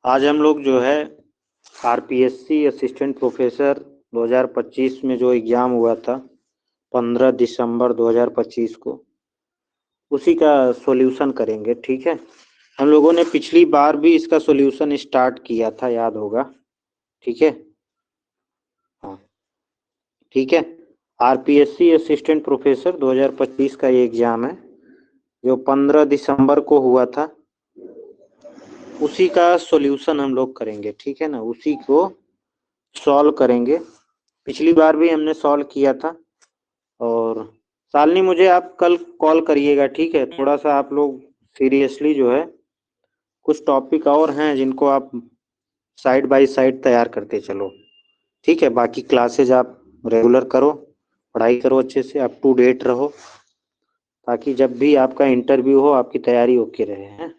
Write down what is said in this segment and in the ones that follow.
आज हम लोग जो है आरपीएससी असिस्टेंट प्रोफेसर 2025 में जो एग्ज़ाम हुआ था 15 दिसंबर 2025 को उसी का सॉल्यूशन करेंगे। ठीक है, हम लोगों ने पिछली बार भी इसका सॉल्यूशन स्टार्ट किया था, याद होगा। ठीक है, हाँ ठीक है। आरपीएससी असिस्टेंट प्रोफेसर 2025 का ये एग्ज़ाम है जो 15 दिसंबर को हुआ था, उसी का सॉल्यूशन हम लोग करेंगे। ठीक है ना, उसी को सॉल्व करेंगे। पिछली बार भी हमने सॉल्व किया था। और शालिनी, मुझे आप कल कॉल करिएगा, ठीक है। थोड़ा सा आप लोग सीरियसली जो है कुछ टॉपिक और हैं जिनको आप साइड बाय साइड तैयार करते चलो। ठीक है, बाकी क्लासेज आप रेगुलर करो, पढ़ाई करो अच्छे से, अप टू डेट रहो, ताकि जब भी आपका इंटरव्यू हो आपकी तैयारी ओके रहे हैं।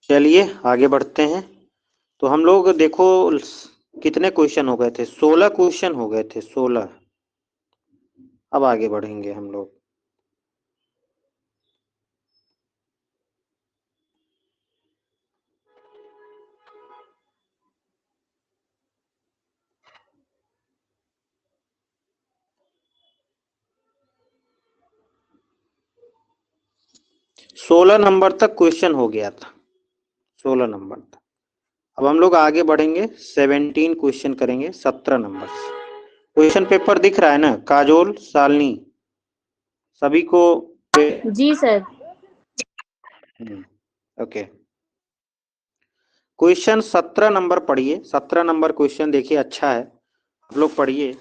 चलिए आगे बढ़ते हैं। तो हम लोग देखो कितने क्वेश्चन हो गए थे, 16 क्वेश्चन हो गए थे, 16। अब आगे बढ़ेंगे हम लोग। 16 नंबर तक क्वेश्चन हो गया था, 16 नंबर तक। अब हम लोग आगे बढ़ेंगे, 17 क्वेश्चन करेंगे 17 नंबर से। क्वेश्चन पेपर दिख रहा है ना काजोल, शालिनी, सभी को? जी सर। ओके। क्वेश्चन 17 नंबर पढ़िए। 17 नंबर क्वेश्चन देखिए, अच्छा है, आप लोग पढ़िए।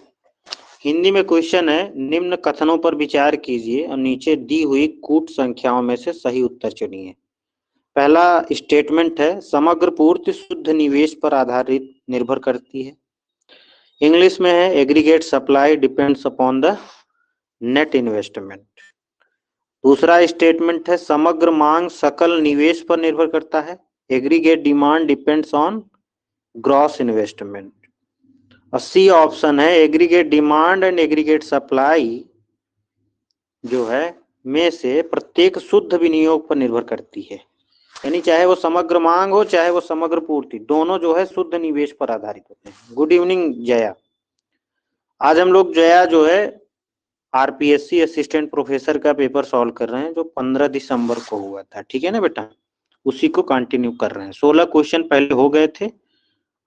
हिंदी में क्वेश्चन है, निम्न कथनों पर विचार कीजिए और नीचे दी हुई कूट संख्याओं में से सही उत्तर चुनिए। पहला स्टेटमेंट है, समग्र पूर्ति शुद्ध निवेश पर आधारित निर्भर करती है। इंग्लिश में है, aggregate supply depends upon the net investment. दूसरा स्टेटमेंट है, समग्र मांग सकल निवेश पर निर्भर करता है। Aggregate demand depends on gross investment. और सी ऑप्शन है, aggregate demand and aggregate supply जो है में से प्रत्येक शुद्ध विनियोग पर निर्भर करती है। यानी चाहे वो समग्र मांग हो चाहे वो समग्र पूर्ति, दोनों जो है शुद्ध निवेश पर आधारित होते हैं। Good evening Jaya. आज हम लोग जया जो है आरपीएससी असिस्टेंट प्रोफेसर का पेपर सॉल्व कर रहे हैं जो 15 दिसंबर को हुआ था। ठीक है ना बेटा, उसी को कंटिन्यू कर रहे हैं। 16 क्वेश्चन पहले हो गए थे,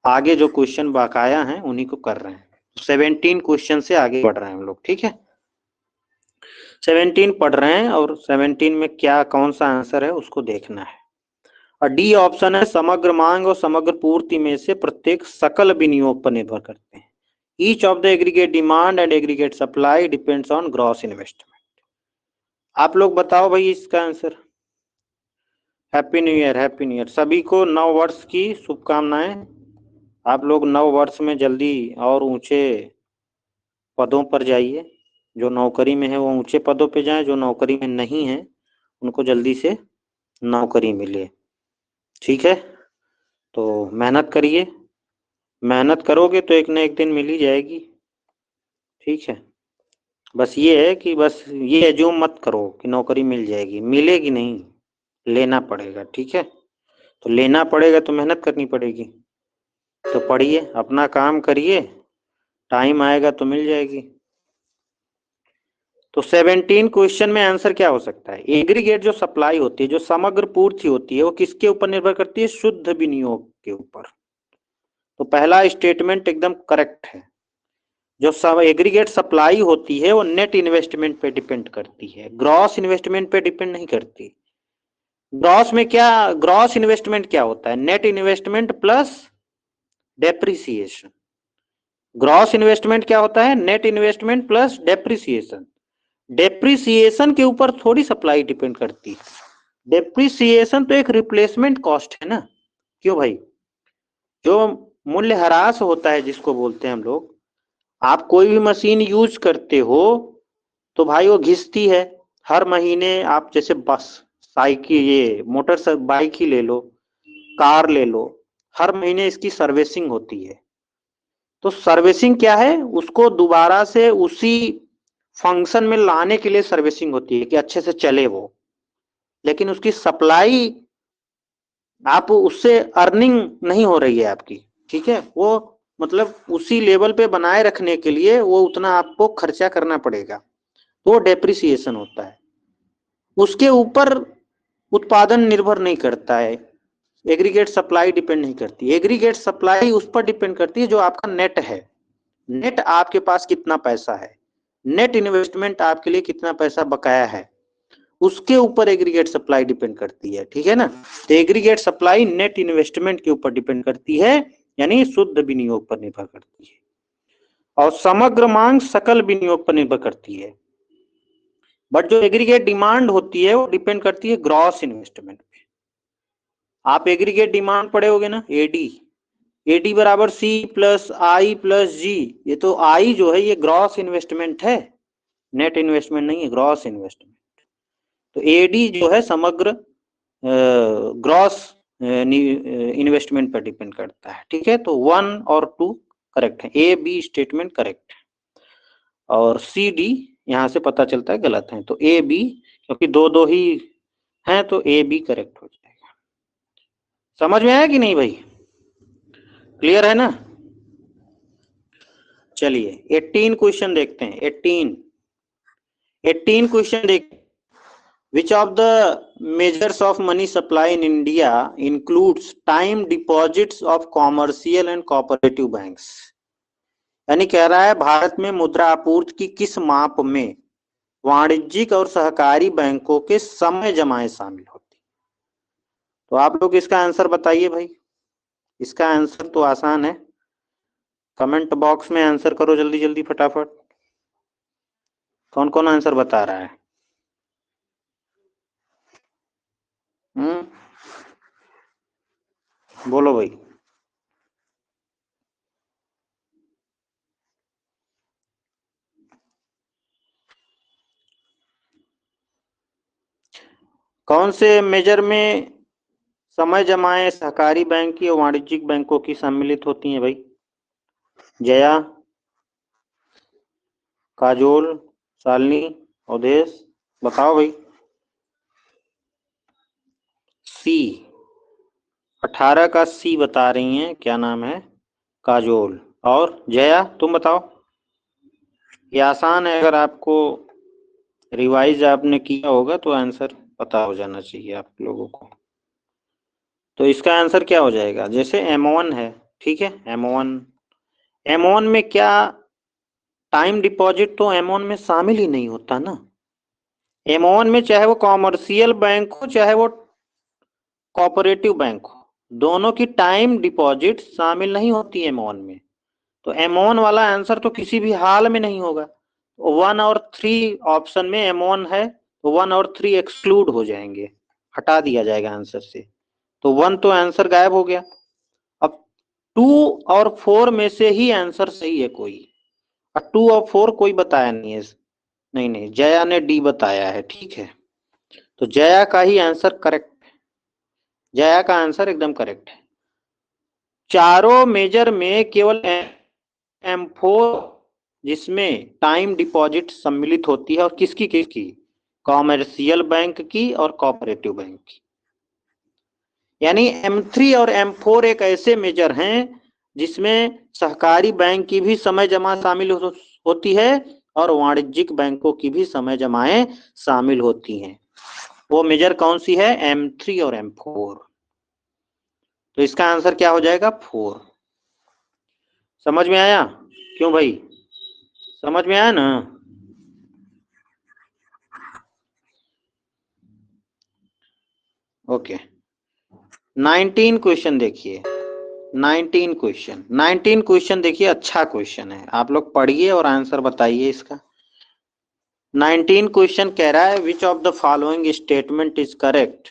आगे जो क्वेश्चन बकाया हैं उन्हीं को कर रहे हैं। 17 क्वेश्चन से आगे बढ़ रहे हैं हम लोग। ठीक है, 17 पढ़ रहे हैं और 17 में क्या कौन सा आंसर है उसको देखना है। और डी ऑप्शन है, समग्र मांग और समग्र पूर्ति में से प्रत्येक सकल विनियोग पर निर्भर करते हैं। Each of the aggregate demand and aggregate supply depends on gross investment. आप लोग बताओ भाई इसका answer. Happy new year, happy new year सभी को, नव वर्ष की शुभकामनाएं। आप लोग नव वर्ष में जल्दी और ऊंचे पदों पर जाइए। जो नौकरी में है वो ऊंचे पदों पे जाएं, जो नौकरी में नहीं है उनको जल्दी से नौकरी मिले। ठीक है, तो मेहनत करिए, मेहनत करोगे तो एक न एक दिन मिल ही जाएगी। ठीक है, बस ये है कि बस ये एज्यूम मत करो कि नौकरी मिल जाएगी, मिलेगी नहीं, लेना पड़ेगा। ठीक है, तो लेना पड़ेगा तो मेहनत करनी पड़ेगी। तो पढ़िए, अपना काम करिए, टाइम आएगा तो मिल जाएगी। तो 17 क्वेश्चन में आंसर क्या हो सकता है? एग्रीगेट जो सप्लाई होती है, जो समग्र पूर्ति होती है, वो किसके ऊपर निर्भर करती है? शुद्ध विनियोग के ऊपर। तो पहला स्टेटमेंट एकदम करेक्ट है। जो सब एग्रीगेट सप्लाई होती है वो नेट इन्वेस्टमेंट पे डिपेंड करती है, ग्रॉस इन्वेस्टमेंट पे डिपेंड नहीं करती। ग्रॉस में क्या, ग्रॉस इन्वेस्टमेंट क्या होता है? Net investment plus depreciation. Gross investment क्या होता है? Net investment plus depreciation. Depreciation के ऊपर थोड़ी सप्लाई डिपेंड करती है। डेप्रिसिएशन तो एक रिप्लेसमेंट कॉस्ट है ना, क्यों भाई? जो मूल्य ह्रास होता है जिसको बोलते हैं हम लोग, आप कोई भी मशीन यूज करते हो तो भाई वो घिसती है। हर महीने आप जैसे बस, साइकिल, ये मोटर बाइक ही ले लो, कार ले लो, हर महीने इसकी सर्विसिंग होती है। तो सर्विसिंग क्या है? उसको दोबारा से उसी फंक्शन में लाने के लिए सर्विसिंग होती है कि अच्छे से चले वो। लेकिन उसकी सप्लाई आप उससे अर्निंग नहीं हो रही है आपकी, ठीक है। वो मतलब उसी लेवल पे बनाए रखने के लिए वो उतना आपको खर्चा करना पड़ेगा, तो डेप्रिसिएशन होता है। उसके ऊपर उत्पादन निर्भर नहीं करता है, एग्रीगेट सप्लाई डिपेंड नहीं करती। एग्रीगेट सप्लाई उस पर डिपेंड करती है जो आपका नेट है, नेट आपके पास कितना पैसा है, नेट इन्वेस्टमेंट आपके लिए कितना पैसा बकाया है, उसके ऊपर एग्रीगेट सप्लाई डिपेंड करती है, ठीक है ना। तो एग्रीगेट सप्लाई नेट इन्वेस्टमेंट के ऊपर डिपेंड करती है, यानी शुद्ध विनियोग पर निर्भर करती है। और समग्र मांग सकल विनियोग पर निर्भर करती है। बट जो एग्रीगेट डिमांड होती है वो डिपेंड करती है ग्रॉस इन्वेस्टमेंट पे। आप एग्रीगेट डिमांड पढ़े होगे ना, एडी, एडी बराबर सी प्लस आई प्लस जी। ये तो आई जो है ये ग्रॉस इन्वेस्टमेंट है, नेट इन्वेस्टमेंट नहीं है, ग्रॉस इन्वेस्टमेंट। तो एडी जो है समग्र ग्रॉस इन्वेस्टमेंट पर डिपेंड करता है, ठीक है। तो 1 और 2 करेक्ट है, ए बी स्टेटमेंट करेक्ट है, और सी डी यहाँ से पता चलता है गलत है। तो ए बी, क्योंकि दो दो ही हैं तो ए बी करेक्ट हो जाएगा। समझ में आया कि नहीं भाई, क्लियर है ना। चलिए 18 क्वेश्चन देखते हैं। 18 क्वेश्चन देखते हैं। Which of the measures of money supply in India includes time deposits of commercial and cooperative banks? यानी कह रहा है भारत में मुद्रा आपूर्ति की किस माप में वाणिज्यिक और सहकारी बैंकों के समय जमाएं शामिल होती। तो आप लोग इसका आंसर बताइए भाई। इसका आंसर तो आसान है, कमेंट बॉक्स में आंसर करो जल्दी जल्दी फटाफट। कौन कौन आंसर बता रहा है? बोलो भाई। कौन से मेजर में समय जमाएं सहकारी बैंक की और वाणिज्यिक बैंकों की सम्मिलित होती हैं भाई? जया, काजोल, शालिनी, अवधेश, बताओ भाई। सी, 18 का सी बता रही हैं, क्या नाम है, काजोल। और जया तुम बताओ। ये आसान है, अगर आपको रिवाइज आपने किया होगा तो आंसर पता हो जाना चाहिए आप लोगों को। तो इसका आंसर क्या हो जाएगा, जैसे M1 है, ठीक है, M1 में क्या टाइम डिपॉजिट तो M1 में शामिल ही नहीं होता ना। M1 में चाहे वो कॉमर्शियल बैंक हो चाहे वो कोऑपरेटिव बैंक हो, दोनों की टाइम डिपॉजिट शामिल नहीं होती M1 में। तो M1 वाला आंसर तो किसी भी हाल में नहीं होगा। 1 और 3 ऑप्शन में M1 है, तो 1 और 3 एक्सक्लूड हो जाएंगे, हटा दिया जाएगा आंसर से। तो 1 तो आंसर गायब हो गया। अब 2 और 4 में से ही आंसर सही है कोई, और 2 और 4 कोई बताया नहीं है। नहीं नहीं, जया ने डी बताया है, ठीक है। तो जया का ही आंसर करेक्ट है, जया का आंसर एकदम करेक्ट है। चारों मेजर में केवल M4 जिसमें टाइम डिपॉजिट सम्मिलित होती है, और किसकी किसकी, कॉमर्शियल बैंक की और कोऑपरेटिव बैंक की। यानी M3 और M4 एक ऐसे मेजर हैं जिसमें सहकारी बैंक की भी समय जमा शामिल होती है और वाणिज्यिक बैंकों की भी समय जमाएं शामिल होती हैं। वो मेजर कौन सी है, M3 और M4। तो इसका आंसर क्या हो जाएगा, 4। समझ में आया? क्यों भाई, समझ में आया ना? ओके 19 क्वेश्चन देखिए। 19 क्वेश्चन देखिए, अच्छा क्वेश्चन है, आप लोग पढ़िए और आंसर बताइए इसका। 19 क्वेश्चन कह रहा है विच of the following statement is correct.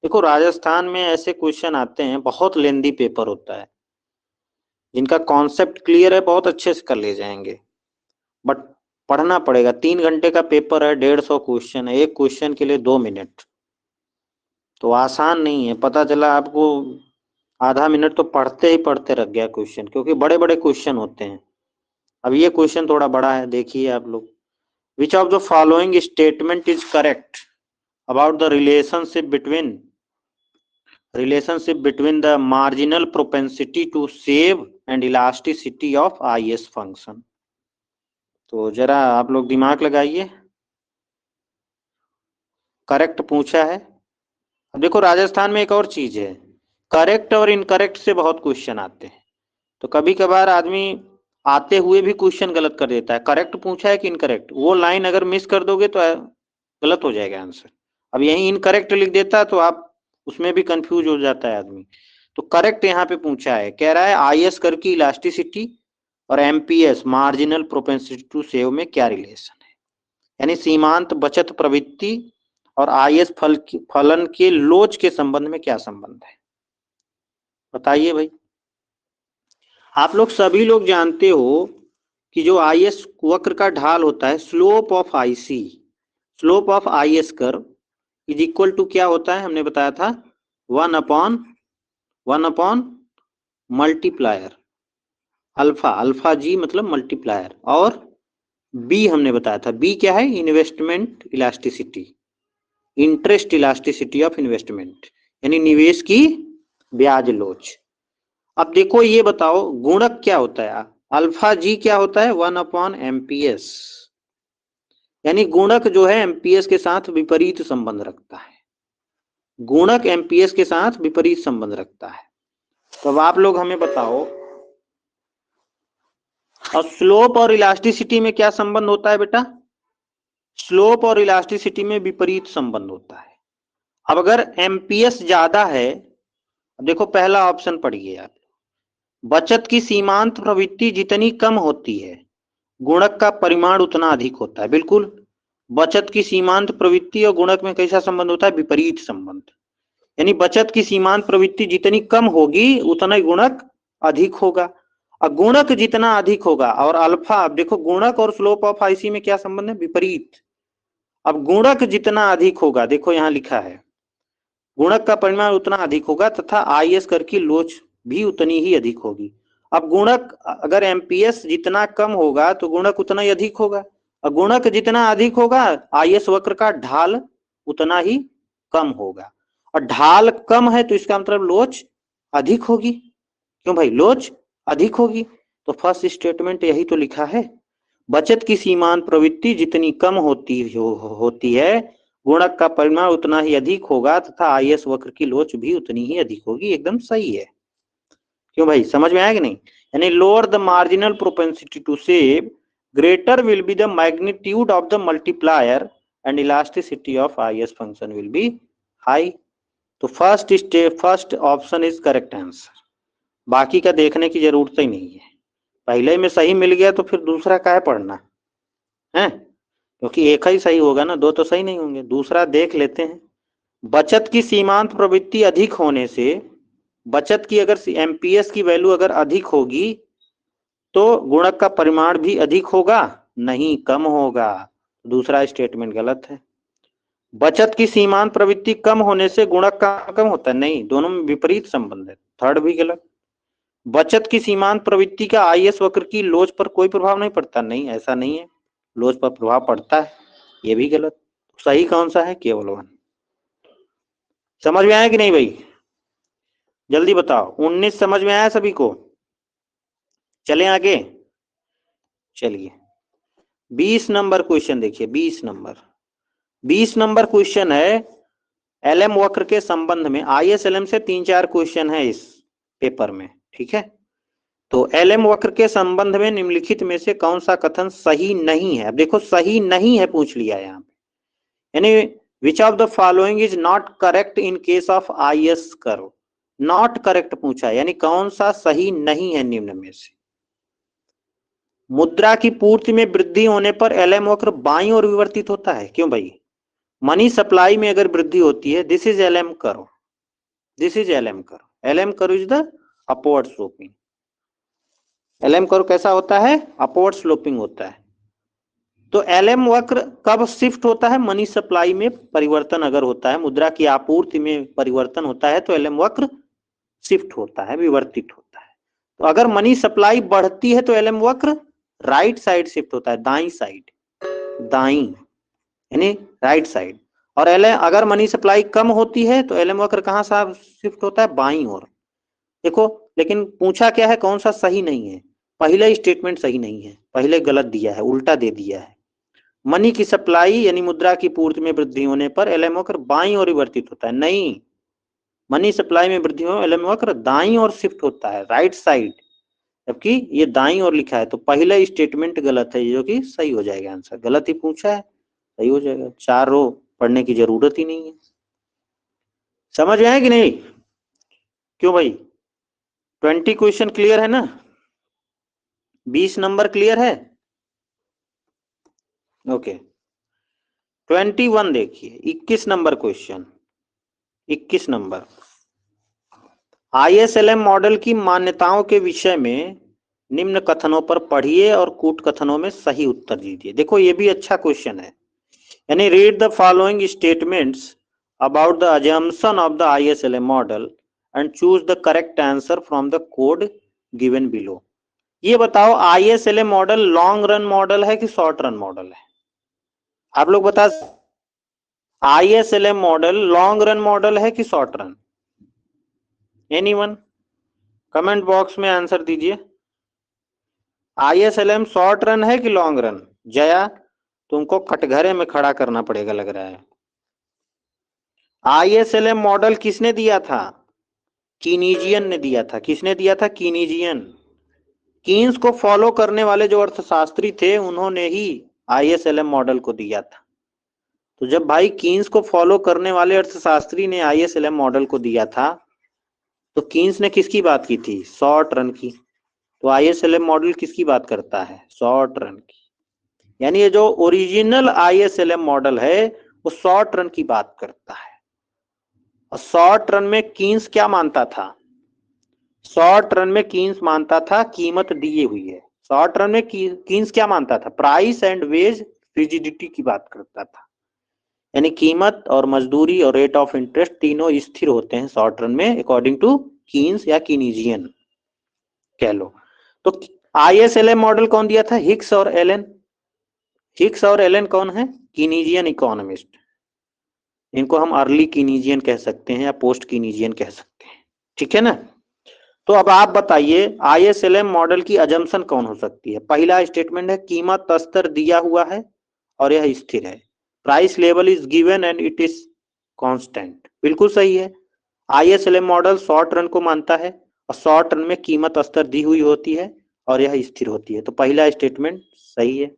देखो राजस्थान में ऐसे क्वेश्चन आते हैं, बहुत लेंदी पेपर होता है, जिनका कॉन्सेप्ट क्लियर है बहुत अच्छे से कर ले जाएंगे, बट पढ़ना पड़ेगा। 3 घंटे का पेपर है, 150 क्वेश्चन है, एक क्वेश्चन के लिए 2 मिनट, तो आसान नहीं है। पता चला आपको आधा मिनट तो पढ़ते ही पढ़ते रख गया क्वेश्चन, क्योंकि बड़े बड़े क्वेश्चन होते हैं। अब ये क्वेश्चन थोड़ा बड़ा है, देखिए आप लोग। विच of the following statement is correct. about the relationship between the marginal propensity to save and elasticity of IS function। तो जरा आप लोग दिमाग लगाइए, करेक्ट पूछा है। अब देखो राजस्थान में एक और चीज है, करेक्ट और इनकरेक्ट से बहुत क्वेश्चन आते हैं, तो कभी कभार आदमी आते हुए भी क्वेश्चन गलत कर देता है। करेक्ट पूछा है कि इनकरेक्ट, वो लाइन अगर मिस कर दोगे तो गलत हो जाएगा आंसर। अब यही इनकरेक्ट लिख देता तो आप उसमें भी कंफ्यूज हो जाता है आदमी। तो करेक्ट यहाँ पे पूछा है, कह रहा है आईएस कर की इलास्टिसिटी और MPS marginal propensity to save में क्या रिलेशन है, यानी सीमांत बचत प्रवृत्ति और आईएस फलन के लोच के संबंध में क्या संबंध है, बताइए भाई। आप लोग सभी लोग जानते हो कि जो आईएस वक्र का ढाल होता है, slope of IC, slope of IS curve is equal to क्या होता है, हमने बताया था 1/1 मल्टीप्लायर अल्फा, अल्फा जी मतलब मल्टीप्लायर, और बी हमने बताया था, बी क्या है, investment elasticity, interest elasticity of investment, यानी निवेश की ब्याज लोच। अब देखो ये बताओ गुणक क्या होता है, अल्फा जी क्या होता है 1/MPS, यानी गुणक जो है एमपीएस के साथ विपरीत संबंध रखता है, गुणक एमपीएस के साथ विपरीत संबंध रखता है। तो अब आप लोग हमें बताओ, और स्लोप और इलास्टिसिटी में क्या संबंध होता है बेटा, स्लोप और इलास्टिसिटी में विपरीत संबंध होता है। अब अगर एमपीएस ज्यादा है, देखो पहला ऑप्शन पढ़िए आप, बचत की सीमांत प्रवृत्ति जितनी कम होती है गुणक का परिमाण उतना अधिक होता है। बिल्कुल, बचत की सीमांत प्रवृत्ति और गुणक में कैसा संबंध होता है, विपरीत संबंध, यानी बचत की सीमांत प्रवृत्ति जितनी कम होगी उतना ही गुणक अधिक होगा, और गुणक जितना अधिक होगा, और अल्फा, अब देखो गुणक और स्लोप ऑफ आईसी में क्या संबंध है, विपरीत। अब गुणक जितना अधिक होगा, देखो यहां लिखा है गुणक का परिमाण उतना अधिक होगा तथा आईएस कर की लोच भी उतनी ही अधिक होगी। अब गुणक अगर एमपीएस जितना कम होगा तो गुणक उतना ही अधिक होगा, और गुणक जितना अधिक होगा आईएस वक्र का ढाल उतना ही कम होगा, और ढाल कम है तो इसका मतलब लोच अधिक होगी। क्यों भाई, लोच अधिक होगी। तो फर्स्ट स्टेटमेंट यही तो लिखा है, बचत की सीमांत प्रवृत्ति जितनी कम होती है गुणक का परिमाण उतना ही अधिक होगा तथा आईएस वक्र की लोच भी उतनी ही अधिक होगी। एकदम सही है। क्यों भाई, समझ में आया कि नहीं, यानी lower the marginal propensity to save greater will be the magnitude of the multiplier and elasticity of IS function will be high. तो first option is correct answer, बाकी का देखने की जरूरत ही नहीं है, पहले में सही मिल गया तो फिर दूसरा काहे पढ़ना है, क्योंकि एक ही सही होगा ना, दो तो सही नहीं होंगे। दूसरा देख लेते हैं, बचत की सीमांत प्रवृत्ति अधिक होने से, बचत की अगर एमपीएस की वैल्यू अगर अधिक होगी तो गुणक का परिमाण भी अधिक होगा, नहीं कम होगा। दूसरा स्टेटमेंट गलत है। बचत की सीमांत प्रवृत्ति कम होने से गुणक का कम होता है, नहीं, दोनों में विपरीत संबंध है, थर्ड भी गलत। बचत की सीमांत प्रवृत्ति का आईएस वक्र की लोच पर कोई प्रभाव नहीं पड़ता, नहीं ऐसा नहीं है, लोच पर प्रभाव पड़ता है, ये भी गलत। सही कौन सा है, केवल 1। समझ में आया कि नहीं भाई, जल्दी बताओ। 19 समझ में आया सभी को, चलें आगे। चलिए 20 नंबर क्वेश्चन देखिए, 20 नंबर क्वेश्चन है एलएम वक्र के संबंध में। आईएसएलएम से 3-4 क्वेश्चन है इस पेपर में, ठीक है। तो एलएम वक्र के संबंध में निम्नलिखित में से कौन सा कथन सही नहीं है। अब देखो सही नहीं है पूछ लिया यहाँ पे, यानी which of the following is not correct in case of IS curve, not correct पूछा है, यानी कौन सा सही नहीं है निम्न में से। मुद्रा की पूर्ति में वृद्धि होने पर एलएम वक्र बाईं ओर विवर्तित होता है, क्यों भाई, मनी सप्लाई में अगर वृद्धि होती है, this is LM curve, this is LM curve, LM curve is the upward sloping. LM curve कैसा होता है, अपवर्ड स्लोपिंग होता है। तो एलएम वक्र कब शिफ्ट होता है, मनी सप्लाई में परिवर्तन अगर होता है, मुद्रा की आपूर्ति में परिवर्तन होता है तो एलएम वक्र शिफ्ट होता है, विवर्तित होता है। तो अगर मनी सप्लाई बढ़ती है तो एलएम वक्र राइट साइड शिफ्ट होता है, दाई साइड, दाई यानी राइट साइड। और अगर मनी सप्लाई कम होती है तो एलएम वक्र कहाँ साहब शिफ्ट होता है, बाईं ओर। देखो लेकिन पूछा क्या है, कौन सा सही नहीं है, पहला स्टेटमेंट सही नहीं है, पहले गलत दिया है, उल्टा दे दिया है। मनी की सप्लाई यानी मुद्रा की पूर्ति में वृद्धि होने पर एलएम वक्र बाईं ओर परिवर्तित होता है, नहीं, मनी सप्लाई में वृद्धि हो एलएम वक्र दाईं ओर शिफ्ट होता है, राइट साइड, जबकि ये दाईं ओर लिखा है। तो पहला स्टेटमेंट गलत है, जो कि सही हो जाएगा आंसर। गलत ही पूछा है, सही हो जाएगा, 4 रो पढ़ने की जरूरत ही नहीं है। समझ में आया कि नहीं? क्यों भाई, 20 क्वेश्चन क्लियर है ना, 20 नंबर क्लियर है? ओके 21 देखिए, 21 number question, 21 number, IS-LM model की मान्यताओं के विषय में निम्न कथनों पर पढ़िए और कूट कथनों में सही उत्तर दीजिए। देखो ये भी अच्छा क्वेश्चन है, यानी read the following statements about the assumption of the ISLM model and choose the correct answer from the code given below. ये बताओ ISLM model long run model है कि शॉर्ट रन मॉडल है? आप लोग बता, ISLM model long run model है कि short run? Anyone comment box में आंसर दीजिए। ISLM शॉर्ट रन है कि लॉन्ग रन? जया तुमको कटघरे में खड़ा करना पड़ेगा लग रहा है। ISLM मॉडल किसने दिया था? कीनीजियन ने दिया था। किसने दिया था? कीनीजियन। कीन्स को फॉलो करने वाले जो अर्थशास्त्री थे उन्होंने ही ISLM मॉडल को दिया था। तो जब भाई कीन्स को फॉलो करने वाले अर्थशास्त्री ने ISLM मॉडल को दिया था तो कीन्स ने किसकी बात की थी? शॉर्ट रन की। तो ISLM मॉडल किसकी बात करता है? शॉर्ट रन की। यानी ये जो ओरिजिनल ISLM मॉडल है वो शॉर्ट रन की बात करता है। और शॉर्ट रन में कीन्स क्या मानता था? शॉर्ट रन में कीन्स मानता था कीमत दी हुई है। शॉर्ट रन में कीन्स क्या मानता था? प्राइस एंड वेज रिजिडिटी की बात करता था। यानी कीमत और मजदूरी और रेट ऑफ इंटरेस्ट तीनों स्थिर होते हैं शॉर्ट रन में, अकॉर्डिंग टू कीन्स या कीनीजियन कह लो। तो ISLM मॉडल कौन दिया था? हिक्स और एलन। हिक्स और एलन कौन है? Keynesian economist. इनको हम अर्ली कीनीजियन कह सकते हैं या पोस्ट कीनीजियन कह सकते हैं, ठीक है ना। तो अब आप बताइए ISLM मॉडल की अजम्पशन कौन हो सकती है? पहला स्टेटमेंट है कीमत स्तर दिया हुआ है और यह स्थिर है। Price level is given and it is constant. बिल्कुल सही है। ISLM मॉडल शॉर्ट रन को मानता है और शॉर्ट रन में कीमत स्तर दी हुई होती है और यह स्थिर होती है। तो पहला स्टेटमेंट सही है।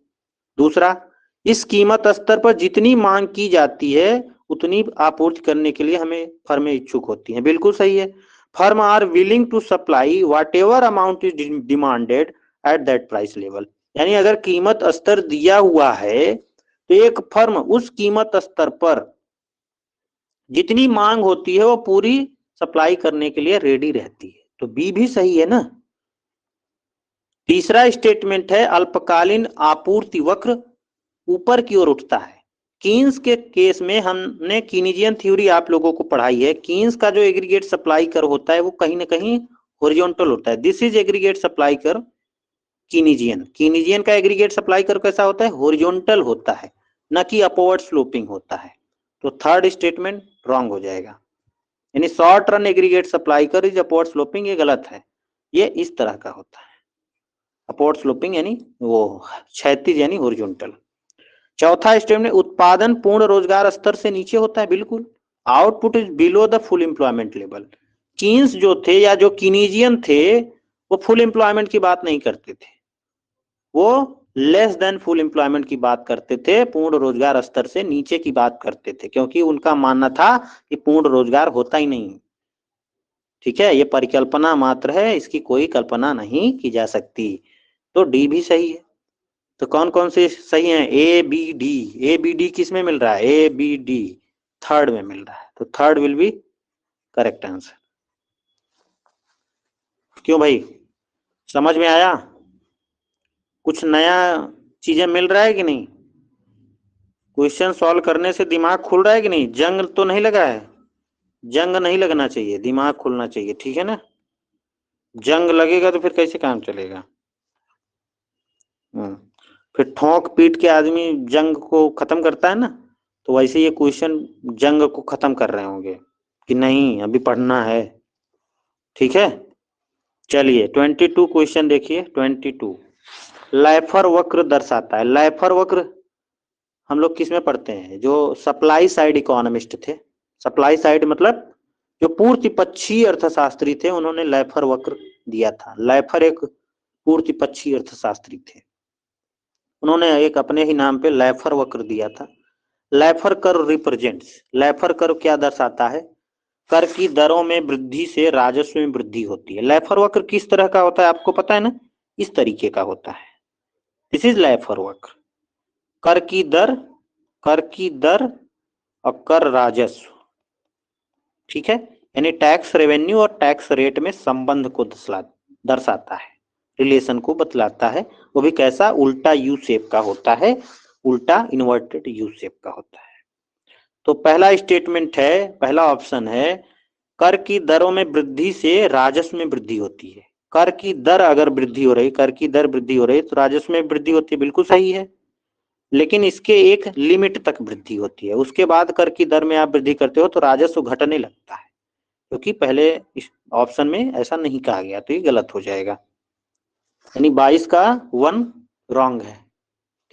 दूसरा, इस कीमत स्तर पर जितनी मांग की जाती है उतनी आपूर्ति करने के लिए हमें फर्में इच्छुक होती हैं। बिल्कुल सही है। Firm are willing to supply whatever amount is demanded at that price level. यानी अगर कीमत स्तर दिया हुआ है तो एक फर्म उस कीमत स्तर पर जितनी मांग होती है वो पूरी सप्लाई करने के लिए रेडी रहती है। तो बी भी सही है ना। तीसरा स्टेटमेंट है अल्पकालीन आपूर्ति वक्र ऊपर की ओर उठता है। कीन्स के केस में हमने कीनीजियन थ्योरी आप लोगों को पढ़ाई है। कीन्स का जो एग्रीगेट सप्लाई कर होता है वो कहीं ना कहीं हॉरिजॉन्टल होता है। दिस इज एग्रीगेट सप्लाई कर कीनीजियन। कीनीजियन का एग्रीगेट सप्लाई कर कैसा होता है? हॉरिजॉन्टल होता है, न कि अपवर्ड स्लोपिंग होता है। तो थर्ड स्टेटमेंट रॉन्ग हो जाएगा। यानी शॉर्ट रन एग्रीगेट सप्लाई कर इज अपवर्ड स्लोपिंग, ये गलत है। ये इस तरह का होता है अपवर्ड स्लोपिंग, यानी वो क्षैतिज यानी हॉरिजॉन्टल। चौथा स्टेटमेंट उत्पादन पूर्ण रोजगार स्तर से नीचे होता है। बिल्कुल। Output is below the full employment level. Keynes जो थे या जो कीनीजियन थे वो फुल एम्प्लॉयमेंट की बात नहीं करते थे, वो लेस देन फुल एम्प्लॉयमेंट की बात करते थे, पूर्ण रोजगार स्तर से नीचे की बात करते थे, क्योंकि उनका मानना था कि पूर्ण रोजगार होता ही नहीं। ठीक है, ये परिकल्पना मात्र है, इसकी कोई कल्पना नहीं की जा सकती। तो डी भी सही है। तो कौन कौन से सही है? A B D. A B D किस में मिल रहा है? ए बी डी थर्ड में मिल रहा है। तो third will be correct answer. क्यों भाई, समझ में आया? कुछ नया चीजें मिल रहा है कि नहीं? क्वेश्चन सॉल्व करने से दिमाग खुल रहा है कि नहीं? जंग तो नहीं लगा है? जंग नहीं लगना चाहिए, दिमाग खुलना चाहिए, ठीक है ना। जंग लगेगा तो फिर कैसे काम चलेगा? फिर ठोक पीट के आदमी जंग को खत्म करता है ना, तो वैसे ये क्वेश्चन जंग को खत्म कर रहे होंगे कि नहीं अभी पढ़ना है। ठीक है, चलिए 22 क्वेश्चन देखिए। 22 लाइफर वक्र दर्शाता है। लाइफर वक्र हम लोग किस में पढ़ते हैं? जो सप्लाई साइड इकोनॉमिस्ट थे, सप्लाई साइड मतलब जो पूर्ति पक्षी अर्थशास्त्री थे, उन्होंने लाइफर वक्र दिया था। लाइफर एक पूर्ति पक्षी अर्थशास्त्री थे, उन्होंने एक अपने ही नाम पे लाइफर वक्र दिया था। Lifer curve represents, lifer curve क्या दर्शाता है? कर की दरों में वृद्धि से राजस्व में वृद्धि होती है। लाइफर वक्र किस तरह का होता है आपको पता है ना? इस तरीके का होता है। दिस इज लाइफर वक्र। कर की दर, कर की दर और कर राजस्व, ठीक है, यानी टैक्स रेवेन्यू और टैक्स रेट में संबंध को दर्शाता है, रिलेशन को बतलाता है। वो भी कैसा? उल्टा यू शेप का होता है, उल्टा इन्वर्टेड यू शेप का होता है। तो पहला स्टेटमेंट है, पहला ऑप्शन है, कर की दरों में वृद्धि से राजस्व में वृद्धि होती है। कर की दर अगर वृद्धि हो रही, कर की दर वृद्धि हो रही तो राजस्व में वृद्धि होती है, बिल्कुल सही है। लेकिन इसके एक लिमिट तक वृद्धि होती है, उसके बाद कर की दर में आप वृद्धि करते हो तो राजस्व घटने लगता है, क्योंकि पहले इस ऑप्शन में ऐसा नहीं कहा गया, तो ये गलत हो जाएगा। यानी 22 का 1 रॉन्ग है।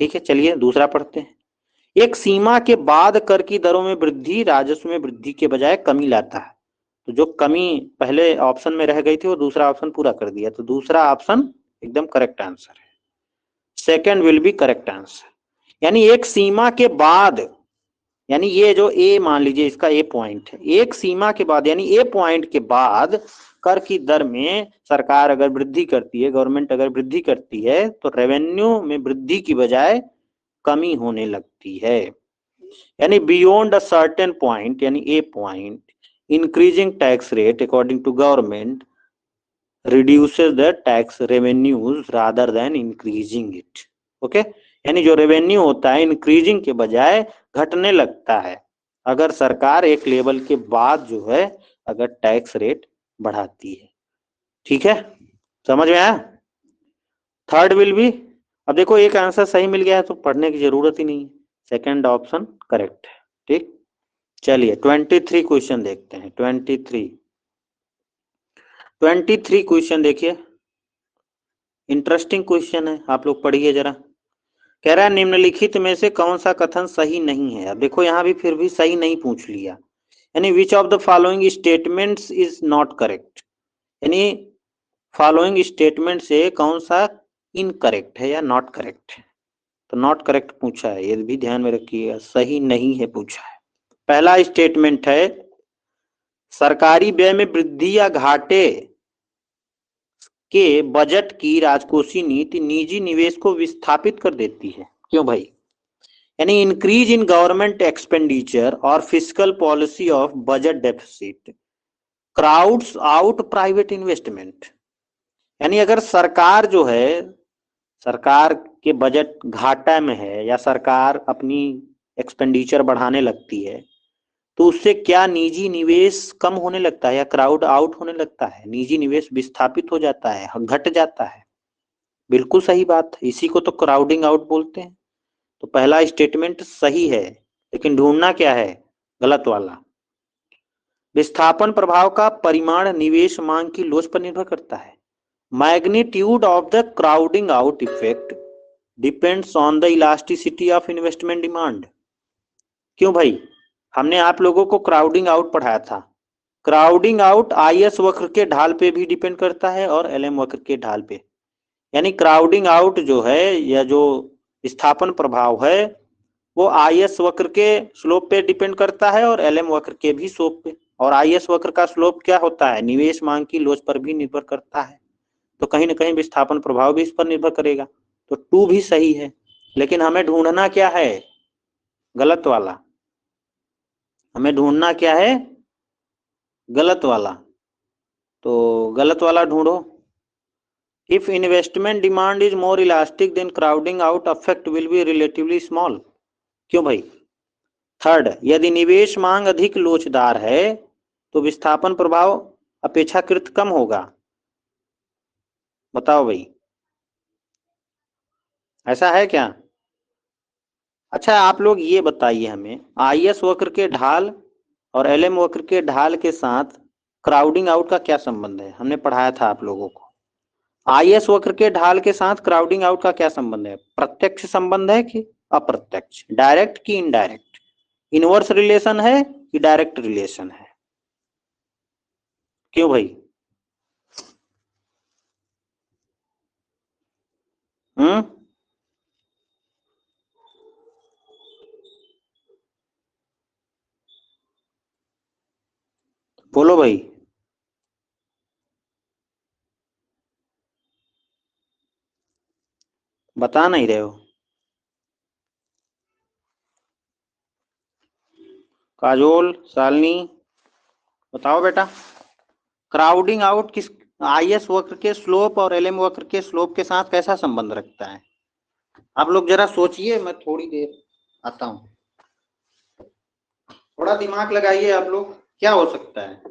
ठीक है, चलिए दूसरा पढ़ते हैं। एक सीमा के बाद कर की दरों में वृद्धि राजस्व में वृद्धि के बजाय कमी लाता है। तो जो कमी पहले ऑप्शन में रह गई थी वो दूसरा ऑप्शन पूरा कर दिया, तो दूसरा ऑप्शन एकदम करेक्ट आंसर है। Second will be correct answer. यानी एक सीमा के बाद, यानी ये जो ए मान लीजिए इसका ए पॉइंट है, एक सीमा के बाद यानी ए पॉइंट के बाद कर की दर में सरकार अगर वृद्धि करती है, गवर्नमेंट अगर वृद्धि करती है तो रेवेन्यू में वृद्धि की बजाय कमी होने लगती है। यानी बियॉन्ड अ सर्टेन पॉइंट, यानी a point, increasing tax rate according to government reduces the tax revenues rather than increasing it. Okay, यानी जो रेवेन्यू होता है इंक्रीजिंग के बजाय घटने लगता है अगर सरकार एक लेवल के बाद जो है अगर टैक्स रेट बढ़ाती है। ठीक है, समझ में आया? थर्ड विल बी, अब देखो एक आंसर सही मिल गया है तो पढ़ने की जरूरत ही नहीं है, सेकंड ऑप्शन करेक्ट है। ठीक, चलिए 23 क्वेश्चन देखते हैं। 23 क्वेश्चन देखिए, इंटरेस्टिंग क्वेश्चन है, आप लोग पढ़िए जरा। कह रहा है निम्नलिखित में से कौन सा कथन सही नहीं है? अब देखो यहाँ भी फिर भी सही नहीं पूछ लिया, यानी which of the following statements is not correct, यानी फॉलोइंग स्टेटमेंट से कौन सा इनकरेक्ट है या नॉट करेक्ट है। तो नॉट करेक्ट पूछा है, ये भी ध्यान में रखिएगा, सही नहीं है पूछा है। पहला स्टेटमेंट है, सरकारी व्यय में वृद्धि या घाटे के बजट की राजकोषीय नीति निजी निवेश को विस्थापित कर देती है। क्यों भाई? यानी इंक्रीज इन गवर्नमेंट एक्सपेंडिचर और fiscal policy of budget deficit crowds out private investment. यानी अगर सरकार जो है, सरकार के बजट घाटा में है या सरकार अपनी एक्सपेंडिचर बढ़ाने लगती है तो उससे क्या निजी निवेश कम होने लगता है या क्राउड आउट होने लगता है, निजी निवेश विस्थापित हो जाता है, घट जाता है। बिल्कुल सही बात, इसी को तो क्राउडिंग आउट बोलते हैं। तो पहला स्टेटमेंट सही है, लेकिन ढूंढना क्या है? गलत वाला। विस्थापन प्रभाव का परिमाण निवेश मांग की लोच पर निर्भर करता है। Magnitude of the crowding out effect depends on the elasticity of investment demand. क्यों भाई? हमने आप लोगों को क्राउडिंग आउट पढ़ाया था। क्राउडिंग आउट आईएस वक्र के ढाल पे भी डिपेंड करता है और एलएम वक्र के ढाल पे। यानी क्राउडिंग आउट जो है या जो विस्थापन प्रभाव है वो आईएस वक्र के स्लोप पे डिपेंड करता है और एलएम वक्र के भी स्लोप पे। और आईएस वक्र का स्लोप क्या होता है? निवेश मांग की लोच पर भी निर्भर करता है, तो कहीं ना कहीं विस्थापन प्रभाव भी इस पर निर्भर करेगा। तो 2 भी सही है, लेकिन हमें ढूंढना क्या है? गलत वाला। हमें ढूंढना क्या है? गलत वाला। तो गलत वाला ढूंढो। If investment demand is more elastic then crowding out affect will be relatively small. क्यों भाई? थर्ड, यदि निवेश मांग अधिक लोचदार है तो विस्थापन प्रभाव अपेक्षाकृत कम होगा। बताओ भाई, ऐसा है क्या? अच्छा आप लोग ये बताइए हमें, आई एस वक्र के ढाल और एल एम वक्र के ढाल के साथ क्राउडिंग आउट का क्या संबंध है? हमने पढ़ाया था आप लोगों को। आई एस वक्र के ढाल के साथ क्राउडिंग आउट का क्या संबंध है? प्रत्यक्ष संबंध है कि अप्रत्यक्ष, डायरेक्ट कि इनडायरेक्ट, इनवर्स रिलेशन है कि डायरेक्ट रिलेशन है? क्यों भाई? हम्म, बोलो भाई। बता नहीं रहे हो? काजोल, शालिनी, बताओ बेटा। क्राउडिंग आउट किस आई एस वक्र के स्लोप और एल एम वक्र के स्लोप के साथ कैसा संबंध रखता है? आप लोग जरा सोचिए, मैं थोड़ी देर आता हूँ। थोड़ा दिमाग लगाइए आप लोग, क्या हो सकता है?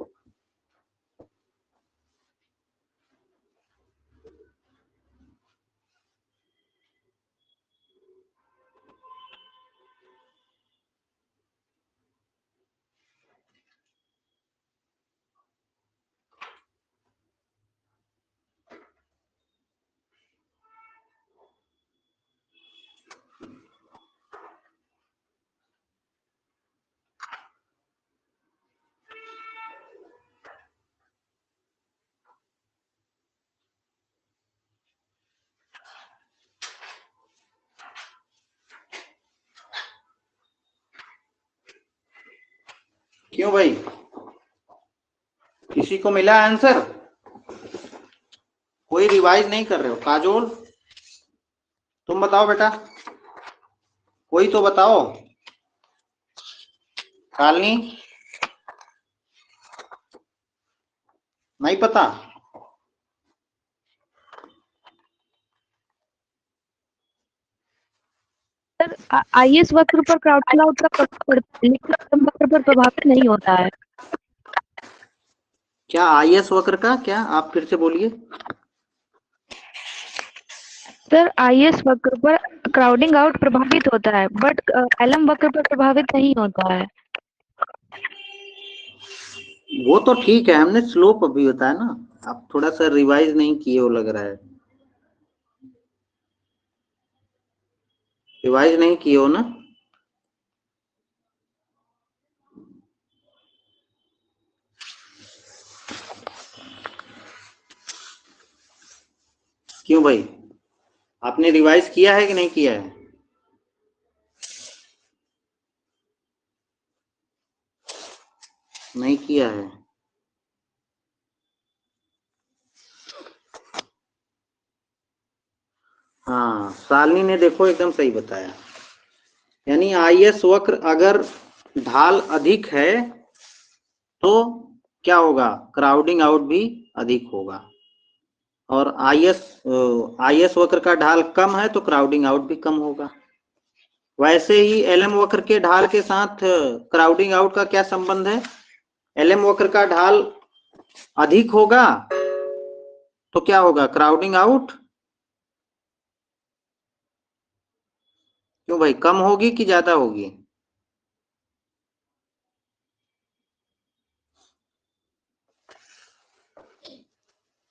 क्यों भाई, किसी को मिला आंसर? कोई रिवाइज नहीं कर रहे हो? काजोल, तुम बताओ बेटा, कोई तो बताओ। शालिनी, नहीं पता? सर आईएस वक्र पर क्राउडिंग आउट का प्रभाव पड़ता है, लेकिन एलएम वक्र पर प्रभावित नहीं होता है। क्या आई एस वक्र का क्या? आप फिर से बोलिए। सर आईएस वक्र पर क्राउडिंग आउट प्रभावित होता है, बट एलएम वक्र पर प्रभावित नहीं होता है। वो तो ठीक है, हमने स्लोप अभी बताया ना। आप थोड़ा सा रिवाइज नहीं किए हो लग रहा है। रिवाइज नहीं किए हो ना? क्यों भाई, आपने रिवाइज किया है कि नहीं किया है? नहीं किया है? हाँ, शालिनी ने देखो एकदम सही बताया। यानी आई एस वक्र अगर ढाल अधिक है तो क्या होगा? क्राउडिंग आउट भी अधिक होगा। और आई एस वक्र का ढाल कम है तो क्राउडिंग आउट भी कम होगा। वैसे ही एल एम वक्र के ढाल के साथ क्राउडिंग आउट का क्या संबंध है? एल एम वक्र का ढाल अधिक होगा तो क्या होगा? Crowding out. क्यों भाई, कम होगी कि ज्यादा होगी?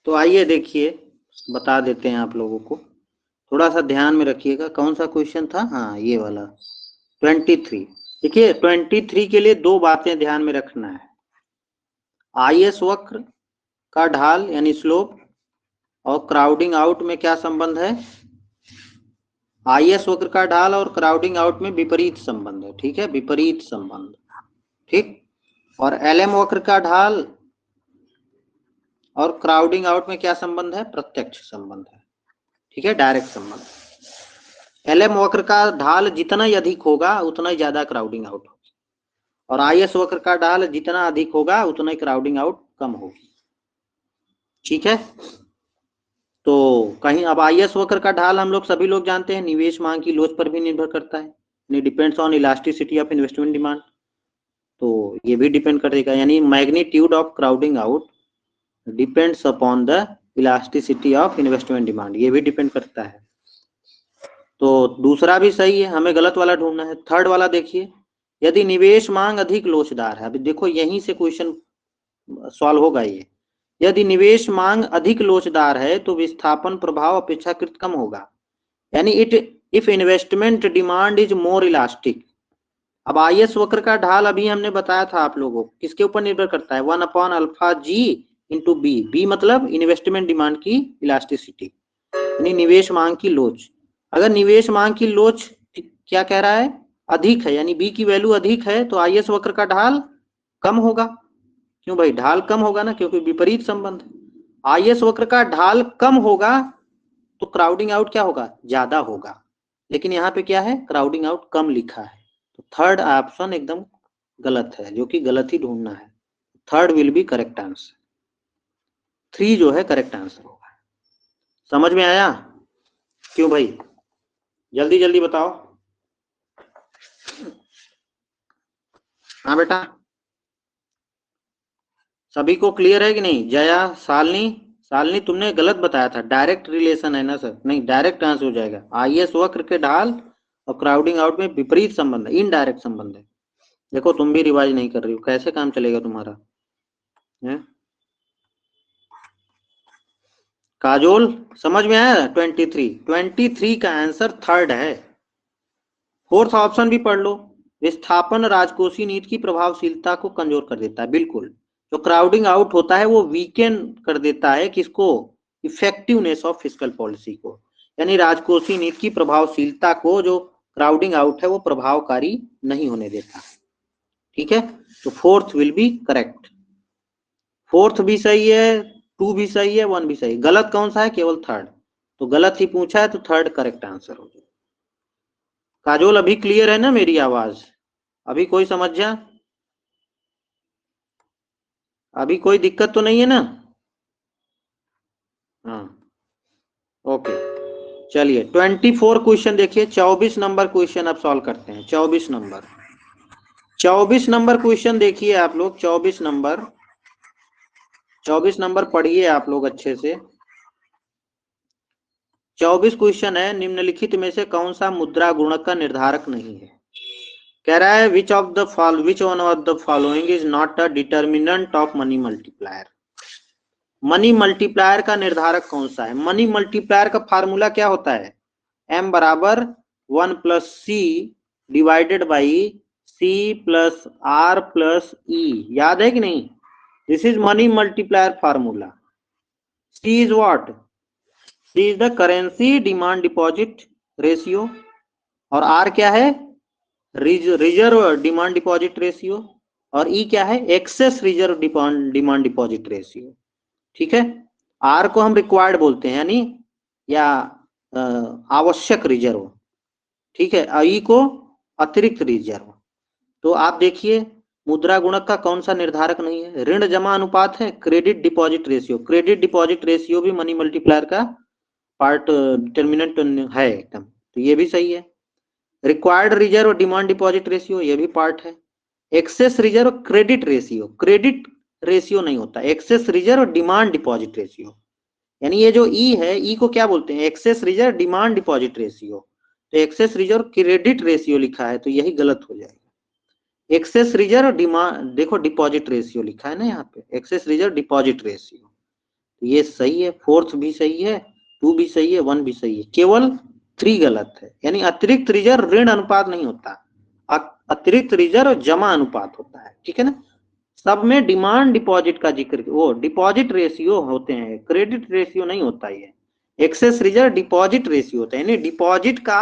तो आइए देखिए, बता देते हैं आप लोगों को। थोड़ा सा ध्यान में रखिएगा। कौन सा क्वेश्चन था? हाँ, ये वाला 23। देखिए 23 के लिए दो बातें ध्यान में रखना है। आई एस वक्र का ढाल यानी स्लोप और क्राउडिंग आउट में क्या संबंध है? आई एस वक्र का ढाल और क्राउडिंग आउट में विपरीत संबंध है। ठीक है, विपरीत संबंध। ठीक। और एल एम वक्र का ढाल और क्राउडिंग आउट में क्या संबंध है? प्रत्यक्ष संबंध है। ठीक है, डायरेक्ट संबंध। एल एम वक्र का ढाल जितना ही अधिक होगा उतना ही ज्यादा क्राउडिंग आउट होगी, और आई एस वक्र का ढाल जितना अधिक होगा उतना ही क्राउडिंग आउट कम होगी। ठीक है। तो कहीं अब आई एस वक्र का ढाल हम लोग सभी लोग जानते हैं निवेश मांग की लोच पर भी निर्भर करता है, depends on elasticity of investment demand. तो ये भी डिपेंड करेगा, यानी magnitude of crowding out depends upon the elasticity of investment demand, ये भी डिपेंड करता है। तो दूसरा भी सही है, हमें गलत वाला ढूंढना है। थर्ड वाला देखिए, यदि निवेश मांग अधिक लोचदार है, अभी देखो यहीं से क्वेश्चन सॉल्व होगा ये। यदि निवेश मांग अधिक लोचदार है तो विस्थापन प्रभाव अपेक्षाकृत कम होगा, यानी if investment demand is more elastic. अब आईएस वक्र का ढाल अभी हमने बताया था आप लोगों को, किसके ऊपर निर्भर करता है, 1/अल्फा जी इंटू बी। बी मतलब इन्वेस्टमेंट डिमांड की इलास्टिसिटी, यानी निवेश मांग की लोच। अगर निवेश मांग की लोच क्या कह रहा है, अधिक है, यानी बी की वैल्यू अधिक है, तो आईएस वक्र का ढाल कम होगा। क्यों भाई, ढाल कम होगा ना, क्योंकि विपरीत संबंध। आईएस वक्र का ढाल कम होगा तो क्राउडिंग आउट क्या होगा, ज्यादा होगा। लेकिन यहाँ पे क्या है, क्राउडिंग आउट कम लिखा है, तो थर्ड ऑप्शन एकदम गलत है, जो कि गलत ही ढूंढना है। Third will be correct answer, 3 जो है करेक्ट आंसर होगा। समझ में आया? क्यों भाई, जल्दी जल्दी बताओ। हाँ बेटा, सभी को क्लियर है कि नहीं? जया, शालिनी तुमने गलत बताया था, डायरेक्ट रिलेशन है ना सर, नहीं डायरेक्ट आंसर हो जाएगा। आईएस वक्र के ढाल और क्राउडिंग आउट में विपरीत संबंध है, इनडायरेक्ट संबंध है। देखो तुम भी रिवाइज नहीं कर रही हो, कैसे काम चलेगा तुम्हारा है? काजोल समझ में आया? 23 का आंसर थर्ड है। फोर्थ ऑप्शन भी पढ़ लो, विस्थापन राजकोषीय नीति की प्रभावशीलता को कमजोर कर देता है। बिल्कुल, जो क्राउडिंग आउट होता है वो वीकेन कर देता है किसको, इफेक्टिवनेस ऑफ फिस्कल पॉलिसी को, यानी राजकोषीय नीति की प्रभावशीलता को जो क्राउडिंग आउट है वो प्रभावकारी नहीं होने देता। ठीक है, तो fourth will be correct. Fourth भी सही है, 2 भी सही है, 1 भी सही। गलत कौन सा है, केवल थर्ड। तो गलत ही पूछा है तो थर्ड करेक्ट आंसर हो गया। काजोल अभी क्लियर है ना मेरी आवाज? अभी कोई समझ जा, अभी कोई दिक्कत तो नहीं है ना? हाँ ओके, चलिए 24 क्वेश्चन देखिए। 24 नंबर क्वेश्चन अब सॉल्व करते हैं। 24 नंबर क्वेश्चन देखिए आप लोग। 24 नंबर पढ़िए आप लोग अच्छे से। 24 क्वेश्चन है, निम्नलिखित में से कौन सा मुद्रा गुणक का निर्धारक नहीं है? कह रहा है which one of the following is not a determinant of money multiplier. Money multiplier का निर्धारक कौन सा है? मनी मल्टीप्लायर का फार्मूला क्या होता है, m बराबर 1 plus C divided by C plus R plus E. याद है कि नहीं? This is money multiplier formula. C is what, C is the currency demand deposit ratio, और आर क्या है, रिजर्व डिमांड डिपॉजिट रेशियो, और ई क्या है, excess reserve demand deposit ratio. ठीक है, आर को हम रिक्वायर्ड बोलते हैं, यानी या आवश्यक रिजर्व। ठीक है, ई को अतिरिक्त रिजर्व। तो आप देखिए मुद्रा गुणक का कौन सा निर्धारक नहीं है? ऋण जमा अनुपात है, credit deposit ratio. Credit deposit ratio भी मनी मल्टीप्लायर का पार्ट डिटर्मिनेंट है एकदम, तो ये भी सही है। Required reserve demand deposit ratio, ये भी पार्ट है। Excess reserve credit ratio, credit ratio नहीं होता, excess reserve demand deposit ratio, यानी ये जो ई है, ई को क्या बोलते हैं, excess reserve demand deposit ratio. तो एक्सेस रिजर्व क्रेडिट रेशियो लिखा है तो यही गलत हो जाएगा। एक्सेस रिजर्व डिमांड, देखो डिपॉजिट रेशियो लिखा है ना यहाँ पे, एक्सेस रिजर्व डिपॉजिट रेशियो, तो ये सही है। फोर्थ भी सही है, 2 भी सही है, 1 भी सही है, केवल 3 गलत है। यानी अतिरिक्त रिजर्व ऋण अनुपात नहीं होता, अतिरिक्त रिजर्व जमा अनुपात होता है। ठीक है ना, सब में डिमांड डिपॉजिट का जिक्र, वो डिपॉजिट रेशियो होते हैं, क्रेडिट रेशियो नहीं होता। ये एक्सेस रिजर्व डिपॉजिट रेशियो होता है, यानी डिपॉजिट का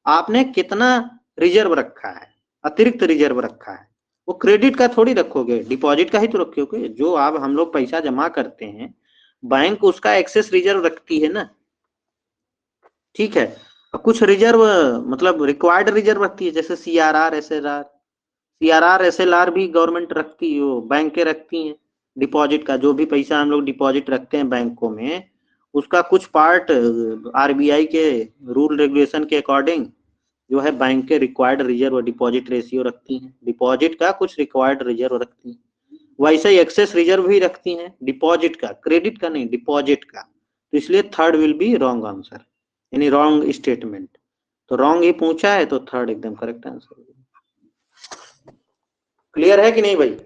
आपने कितना रिजर्व रखा है, अतिरिक्त रिजर्व रखा है। वो क्रेडिट का थोड़ी रखोगे, डिपॉजिट का ही तो रखोगे। जो आप हम लोग पैसा जमा करते हैं, बैंक उसका एक्सेस रिजर्व रखती है ना। ठीक है, कुछ रिजर्व मतलब रिक्वायर्ड रिजर्व रखती है, जैसे सीआरआर एसएलआर भी गवर्नमेंट रखती है, वो बैंकें रखती हैं। डिपॉजिट का जो भी पैसा हम लोग डिपॉजिट रखते हैं बैंकों में, उसका कुछ पार्ट आरबीआई के रूल रेगुलेशन के अकॉर्डिंग जो है बैंक के रिक्वायर्ड रिजर्व और डिपॉजिट रेशियो रखती हैं। डिपॉजिट का कुछ रिक्वायर्ड रिजर्व रखती हैं, वैसे ही एक्सेस रिजर्व भी रखती हैं, डिपॉजिट का, क्रेडिट का नहीं, डिपॉजिट का। तो इसलिए third will be wrong answer, यानी रॉन्ग स्टेटमेंट। तो रॉन्ग ही पूछा है, तो थर्ड एकदम करेक्ट आंसर। क्लियर है कि नहीं भाई,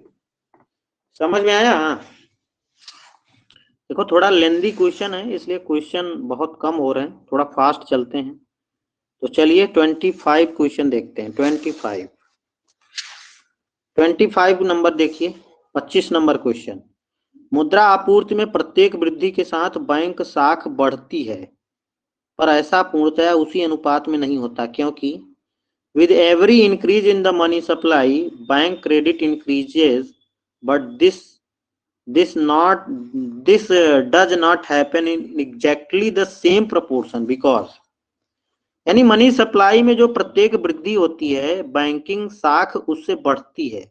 समझ में आया? हाँ, देखो थोड़ा लेंदी क्वेश्चन है, इसलिए क्वेश्चन बहुत कम हो रहे हैं, थोड़ा फास्ट चलते हैं। तो चलिए 25 क्वेश्चन देखते हैं। 25 नंबर देखिए, 25 नंबर क्वेश्चन। मुद्रा आपूर्ति में प्रत्येक वृद्धि के साथ बैंक साख बढ़ती है, पर ऐसा पूर्णतया उसी अनुपात में नहीं होता, क्योंकि with every increase in the money supply bank credit increases, but this does not happen in exactly the same proportion, because यानी मनी सप्लाई में जो प्रत्येक वृद्धि होती है बैंकिंग साख उससे बढ़ती है,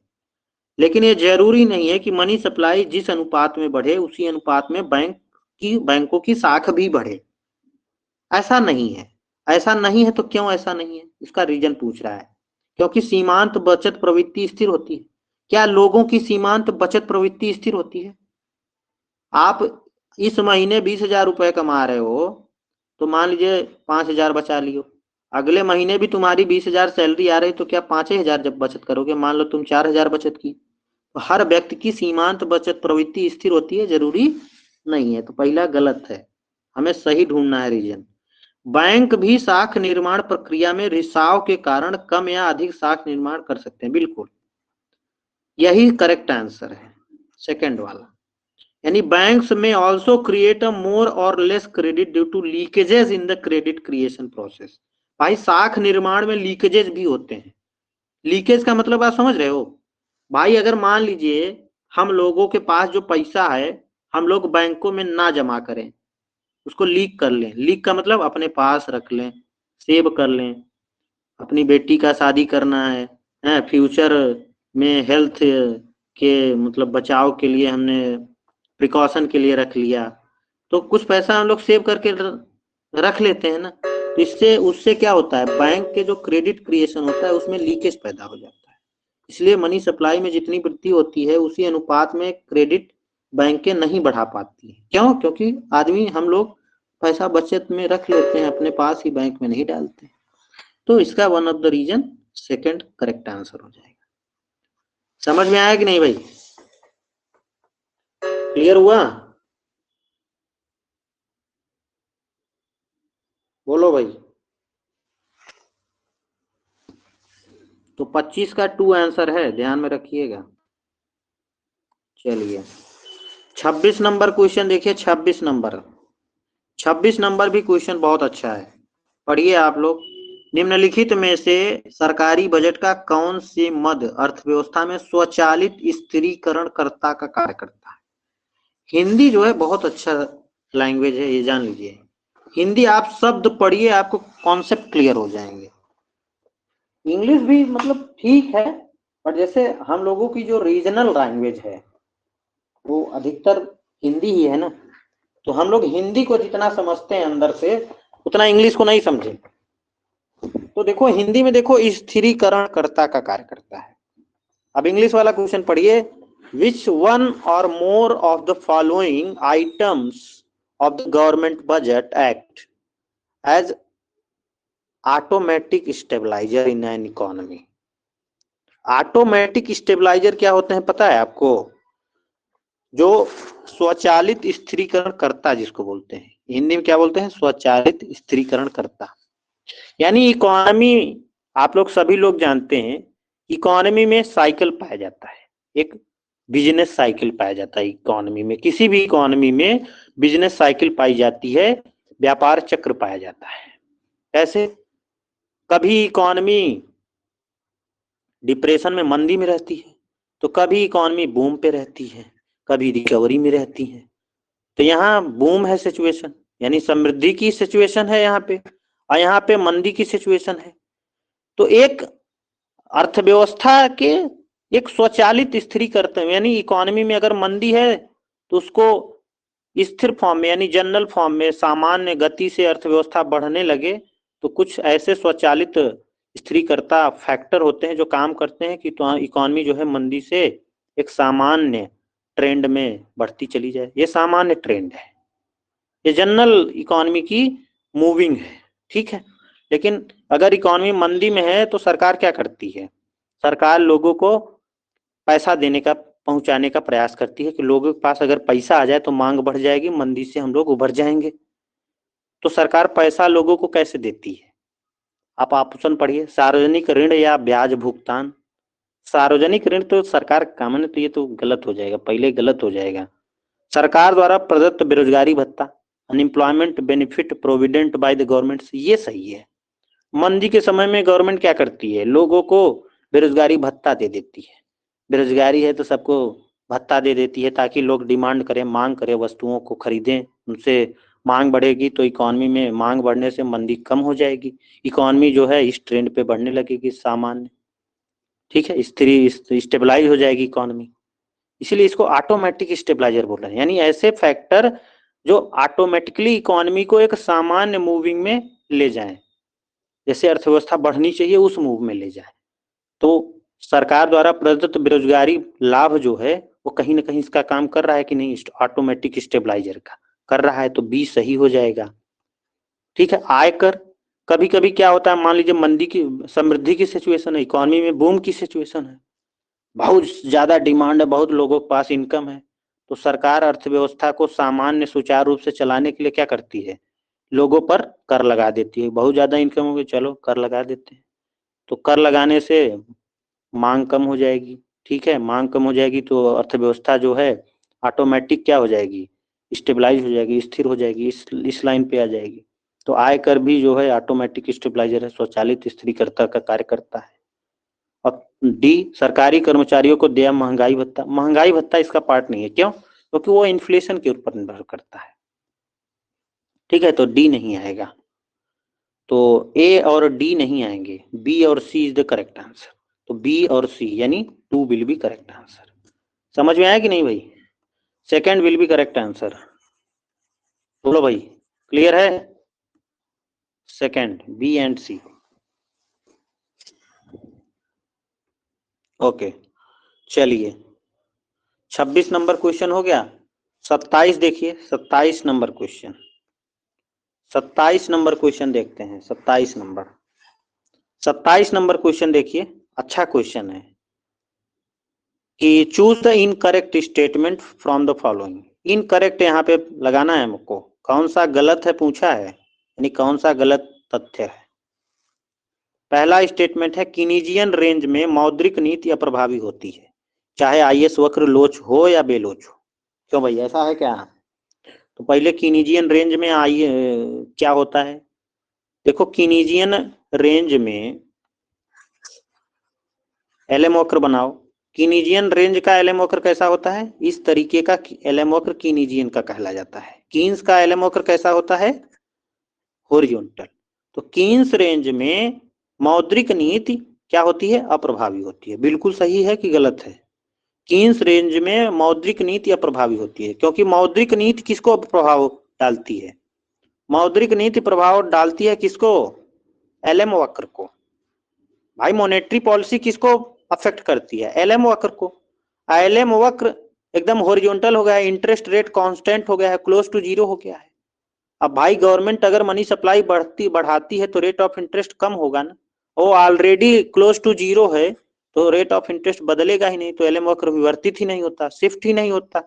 लेकिन ये जरूरी नहीं है कि मनी सप्लाई जिस अनुपात में बढ़े उसी अनुपात में बैंकों की साख भी बढ़े। ऐसा नहीं है। ऐसा नहीं है तो क्यों ऐसा नहीं है, इसका रीजन पूछ रहा है। क्योंकि सीमांत बचत प्रवृत्ति स्थिर होती है। क्या लोगों की सीमांत बचत प्रवृत्ति स्थिर होती है? आप इस महीने 20,000 रुपए कमा रहे हो, तो मान लीजिए 5,000 बचा लियो, अगले महीने भी तुम्हारी 20,000 सैलरी आ रही, तो क्या 5,000 जब बचत करोगे? मान लो तुम 4,000 बचत की। तो हर व्यक्ति की सीमांत बचत प्रवृत्ति स्थिर होती है, जरूरी नहीं है। तो पहला गलत है, हमें सही ढूंढना है रीजन। बैंक भी साख निर्माण प्रक्रिया में रिसाव के कारण कम या अधिक साख निर्माण कर सकते हैं, बिल्कुल यही करेक्ट आंसर है, सेकंड वाला। यानी बैंक्स में also create a more or less credit due to leakages in the credit creation process. भाई साख निर्माण में लीकेजेस भी होते हैं। लीकेज का मतलब आप समझ रहे हो? भाई अगर मान लीजिए हम लोगों के पास जो पैसा है हम लोग बैंकों में ना जमा करें, उसको लीक कर लें। लीक का मतलब अपने पास रख लें, सेव कर लें। अपनी बेटी का शादी करना है, फ्यूचर में हेल्थ के मतलब बचाव के लिए हमने प्रिकॉशन के लिए रख लिया, तो कुछ पैसा हम लोग सेव करके रख लेते हैं ना। तो इससे उससे क्या होता है, बैंक के जो क्रेडिट क्रिएशन होता है उसमें लीकेज पैदा हो जाता है। इसलिए मनी सप्लाई में जितनी वृद्धि होती है उसी अनुपात में क्रेडिट बैंकें नहीं बढ़ा पाती है। क्यों? क्योंकि आदमी हम लोग पैसा बचत में रख लेते हैं, अपने पास ही, बैंक में नहीं डालते। तो इसका one of the reason second correct answer हो जाएगा। समझ में आया कि नहीं भाई, क्लियर हुआ? बोलो भाई। तो 25 का 2 आंसर है, ध्यान में रखिएगा। चलिए 26 नंबर क्वेश्चन देखिए। 26 नंबर भी क्वेश्चन बहुत अच्छा है, पढ़िए आप लोग। निम्नलिखित में से सरकारी बजट का कौन से मद अर्थव्यवस्था में स्वचालित स्थिरीकरणकर्ता का कार्य करता है? हिंदी जो है बहुत अच्छा लैंग्वेज है, ये जान लीजिए। हिंदी आप शब्द पढ़िए, आपको कॉन्सेप्ट क्लियर हो जाएंगे। इंग्लिश भी मतलब ठीक है, पर जैसे हम लोगों की जो रीजनल लैंग्वेज है वो अधिकतर हिंदी ही है ना, तो हम लोग हिंदी को जितना समझते हैं अंदर से उतना इंग्लिश को नहीं समझे। तो देखो हिंदी में देखो स्थिरीकरणकर्ता का कार्य करता है। अब इंग्लिश वाला क्वेश्चन पढ़िए। Which one or more of the following items of the government budget act as automatic stabiliser in an economy? Automatic stabiliser क्या होते हैं पता है आपको? जो स्वचालित स्थिरीकरण करता जिसको बोलते हैं, हिंदी में क्या बोलते हैं? स्वचालित स्थिरीकरण करता। यानी इकोनॉमी, आप लोग सभी लोग जानते हैं इकोनॉमी में साइकिल पाया जाता है, एक बिजनेस साइकिल पाया जाता है इकोनॉमी में। किसी भी इकोनॉमी में बिजनेस साइकिल पाई जाती है, व्यापार चक्र पाया जाता है। कैसे? कभी इकोनॉमी डिप्रेशन में, मंदी में रहती है, तो कभी इकोनॉमी बूम पे रहती है, कभी रिकवरी में रहती है। तो यहाँ बूम है सिचुएशन, यानी समृद्धि की सिचुएशन है यहाँ पे, और यहाँ पे मंदी की सिचुएशन है। तो एक अर्थव्यवस्था के एक स्वचालित स्थिरीकरण, यानी इकोनॉमी में अगर मंदी है तो उसको स्थिर फॉर्म में यानी जनरल फॉर्म में सामान्य गति से अर्थव्यवस्था बढ़ने लगे, तो कुछ ऐसे स्वचालित स्थिरीकर्ता फैक्टर होते हैं जो काम करते हैं कि तो इकोनॉमी जो है मंदी से एक सामान्य ट्रेंड में बढ़ती चली जाए। ये सामान्य ट्रेंड है, ये जनरल इकोनॉमी की मूविंग है, ठीक है। लेकिन अगर इकोनॉमी मंदी में है तो सरकार क्या करती है? सरकार लोगों को पैसा देने का, पहुंचाने का प्रयास करती है कि लोगों के पास अगर पैसा आ जाए तो मांग बढ़ जाएगी, मंदी से हम लोग उभर जाएंगे। तो सरकार पैसा लोगों को कैसे देती है? आप ऑप्शन पढ़िए, सार्वजनिक ऋण या ब्याज भुगतान। सार्वजनिक ऋण तो सरकार का काम है ना, तो ये तो गलत हो जाएगा, पहले गलत हो जाएगा। सरकार द्वारा प्रदत्त बेरोजगारी भत्ता, unemployment benefit provident by the government, ये सही है। मंदी के समय में गवर्नमेंट क्या करती है? लोगों को बेरोजगारी भत्ता दे देती है। बेरोजगारी है तो सबको भत्ता दे देती है ताकि लोग डिमांड करें, मांग करें, वस्तुओं को खरीदें, उनसे मांग बढ़ेगी तो इकोनॉमी में मांग बढ़ने से मंदी कम हो जाएगी, इकोनॉमी जो है इस ट्रेंड पे बढ़ने लगेगी सामान्य, ठीक है, स्टेबलाइज हो जाएगी इकोनॉमी। इसीलिए इसको ऑटोमेटिक स्टेबलाइजर बोल रहे हैं, यानी ऐसे फैक्टर जो ऑटोमेटिकली इकोनॉमी को एक सामान्य मूविंग में ले जाएं, जैसे अर्थव्यवस्था बढ़नी चाहिए उस मूव में ले जाए। तो सरकार द्वारा प्रदत्त बेरोजगारी लाभ जो है वो कहीं ना कहीं इसका काम कर रहा है कि नहीं, ऑटोमेटिक स्टेबलाइजर का कर रहा है, तो बी सही हो जाएगा। ठीक है, आयकर, कभी कभी क्या होता है, मान लीजिए मंदी की, समृद्धि की सिचुएशन है, इकोनॉमी में बूम की सिचुएशन है, बहुत ज्यादा डिमांड है, बहुत लोगों के पास इनकम है, तो सरकार अर्थव्यवस्था को सामान्य सुचारू रूप से चलाने के लिए क्या करती है? लोगों पर कर लगा देती है। बहुत ज्यादा इनकम होगी, चलो कर लगा देते हैं, तो कर लगाने से मांग कम हो जाएगी। ठीक है, मांग कम हो जाएगी तो अर्थव्यवस्था जो है ऑटोमेटिक क्या हो जाएगी? स्टेबलाइज हो जाएगी, स्थिर हो जाएगी, इस लाइन पे आ जाएगी। तो आयकर भी जो है ऑटोमेटिक स्टेबलाइजर है, स्वचालित स्थिरीकर्ता का कार्य करता है। और डी, सरकारी कर्मचारियों को दिया महंगाई भत्ता। महंगाई भत्ता इसका पार्ट नहीं है, क्यों? क्योंकि वो इन्फ्लेशन के ऊपर निर्भर करता है। ठीक है, तो डी नहीं आएगा, तो ए और डी नहीं आएंगे, बी और सी इज द करेक्ट आंसर। तो बी और सी यानी 2 विल बी करेक्ट आंसर। समझ में आया कि नहीं भाई? Second will be correct answer. बोलो भाई, क्लियर है? Second, B and C. Okay, चलिए 26 नंबर क्वेश्चन हो गया। 27 देखिए, 27 नंबर क्वेश्चन, 27 नंबर क्वेश्चन देखते हैं। 27 नंबर, 27 नंबर क्वेश्चन देखिए, अच्छा क्वेश्चन है कि choose the incorrect statement from the following. Incorrect यहाँ पे लगाना है हमको, कौन सा गलत है पूछा है, यानी कौन सा गलत तथ्य है। पहला स्टेटमेंट है कीनीजियन रेंज में मौद्रिक नीति अप्रभावी होती है, चाहे आईएस वक्र लोच हो या बेलोच हो। क्यों भाई, ऐसा है क्या? तो पहले कीनीजियन रेंज में आई क्या होता है, देखो कीनीजियन रेंज में एलएम वक्र बनाओ। कीनीजियन रेंज का एलएम वक्र कैसा होता है? इस तरीके का एलएम वक्र कीनीजियन का कहला जाता है। कीन्स का एलएम वक्र कैसा होता है? हॉरिजॉन्टल। तो कीन्स रेंज में मौद्रिक नीति क्या होती है? अप्रभावी होती है। बिल्कुल सही है कि गलत है? कीन्स रेंज में मौद्रिक नीति अप्रभावी होती है, क्योंकि मौद्रिक नीति किसको प्रभाव डालती है? मौद्रिक नीति प्रभाव डालती है किसको? एलएम वक्र को। भाई मॉनेटरी पॉलिसी किसको अफेक्ट करती है? एलएम वक्र को। एलएम वक्र एकदम हॉरिजॉन्टल हो गया है, इंटरेस्ट रेट कांस्टेंट हो गया है, क्लोज टू जीरो हो गया है। अब भाई गवर्नमेंट अगर मनी सप्लाई बढ़ाती है तो रेट ऑफ इंटरेस्ट कम होगा ना, वो ऑलरेडी क्लोज टू जीरो है तो रेट ऑफ इंटरेस्ट बदलेगा ही नहीं, तो एलएम वक्र विवर्तित ही नहीं होता, शिफ्ट ही नहीं होता।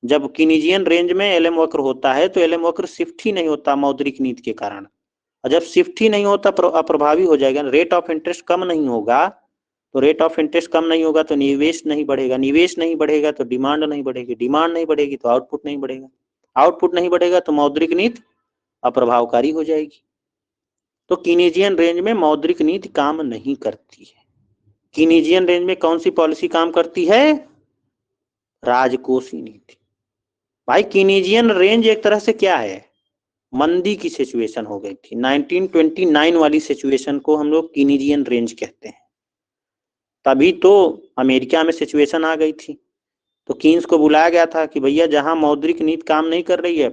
जब कीनीजियन रेंज में एलएम वक्र होता है तो एलएम वक्र शिफ्ट ही नहीं होता मौद्रिक नीति के कारण, और जब शिफ्ट ही नहीं होता अप्रभावी हो जाएगा, रेट ऑफ इंटरेस्ट कम नहीं होगा, तो रेट ऑफ इंटरेस्ट कम नहीं होगा तो निवेश नहीं बढ़ेगा, निवेश नहीं बढ़ेगा तो डिमांड नहीं बढ़ेगी, डिमांड नहीं बढ़ेगी तो आउटपुट नहीं बढ़ेगा, आउटपुट नहीं बढ़ेगा तो मौद्रिक नीति अप्रभावकारी हो जाएगी। तो कीनीजियन रेंज में मौद्रिक नीति काम नहीं करती है। कीनीजियन रेंज में कौन सी पॉलिसी काम करती है? राजकोषीय नीति। भाई कीनीजियन रेंज एक तरह से क्या है? मंदी की सिचुएशन हो गई थी, 1929 वाली सिचुएशन को हम लोग कीनीजियन रेंज कहते हैं। तभी तो अमेरिका में सिचुएशन आ गई थी, तो कीन्स को बुलाया गया था कि भैया जहां मौद्रिक नीति काम नहीं कर रही है,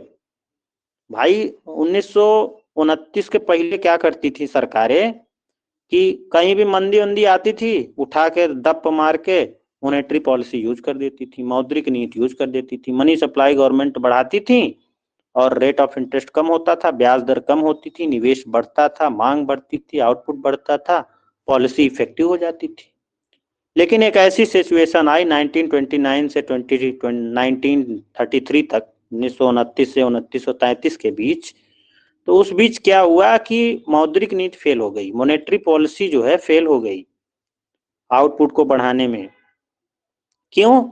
भाई 1929 के पहले क्या करती थी सरकारें कि कहीं भी मंदी वंदी आती थी, उठा के दप मार के मॉनेटरी पॉलिसी यूज कर देती थी, मौद्रिक नीति यूज कर देती थी, मनी सप्लाई गवर्नमेंट बढ़ाती थी और रेट ऑफ इंटरेस्ट कम होता था, ब्याज दर कम होती थी, निवेश बढ़ता था, मांग बढ़ती थी, आउटपुट बढ़ता था, पॉलिसी इफेक्टिव हो जाती थी। लेकिन एक ऐसी सिचुएशन आई 1929 से 1933 तक, 1929 से 1933 के बीच, तो उस बीच क्या हुआ कि मौद्रिक नीति फेल हो गई, मॉनेटरी पॉलिसी जो है फेल हो गई आउटपुट को बढ़ाने में। क्यों?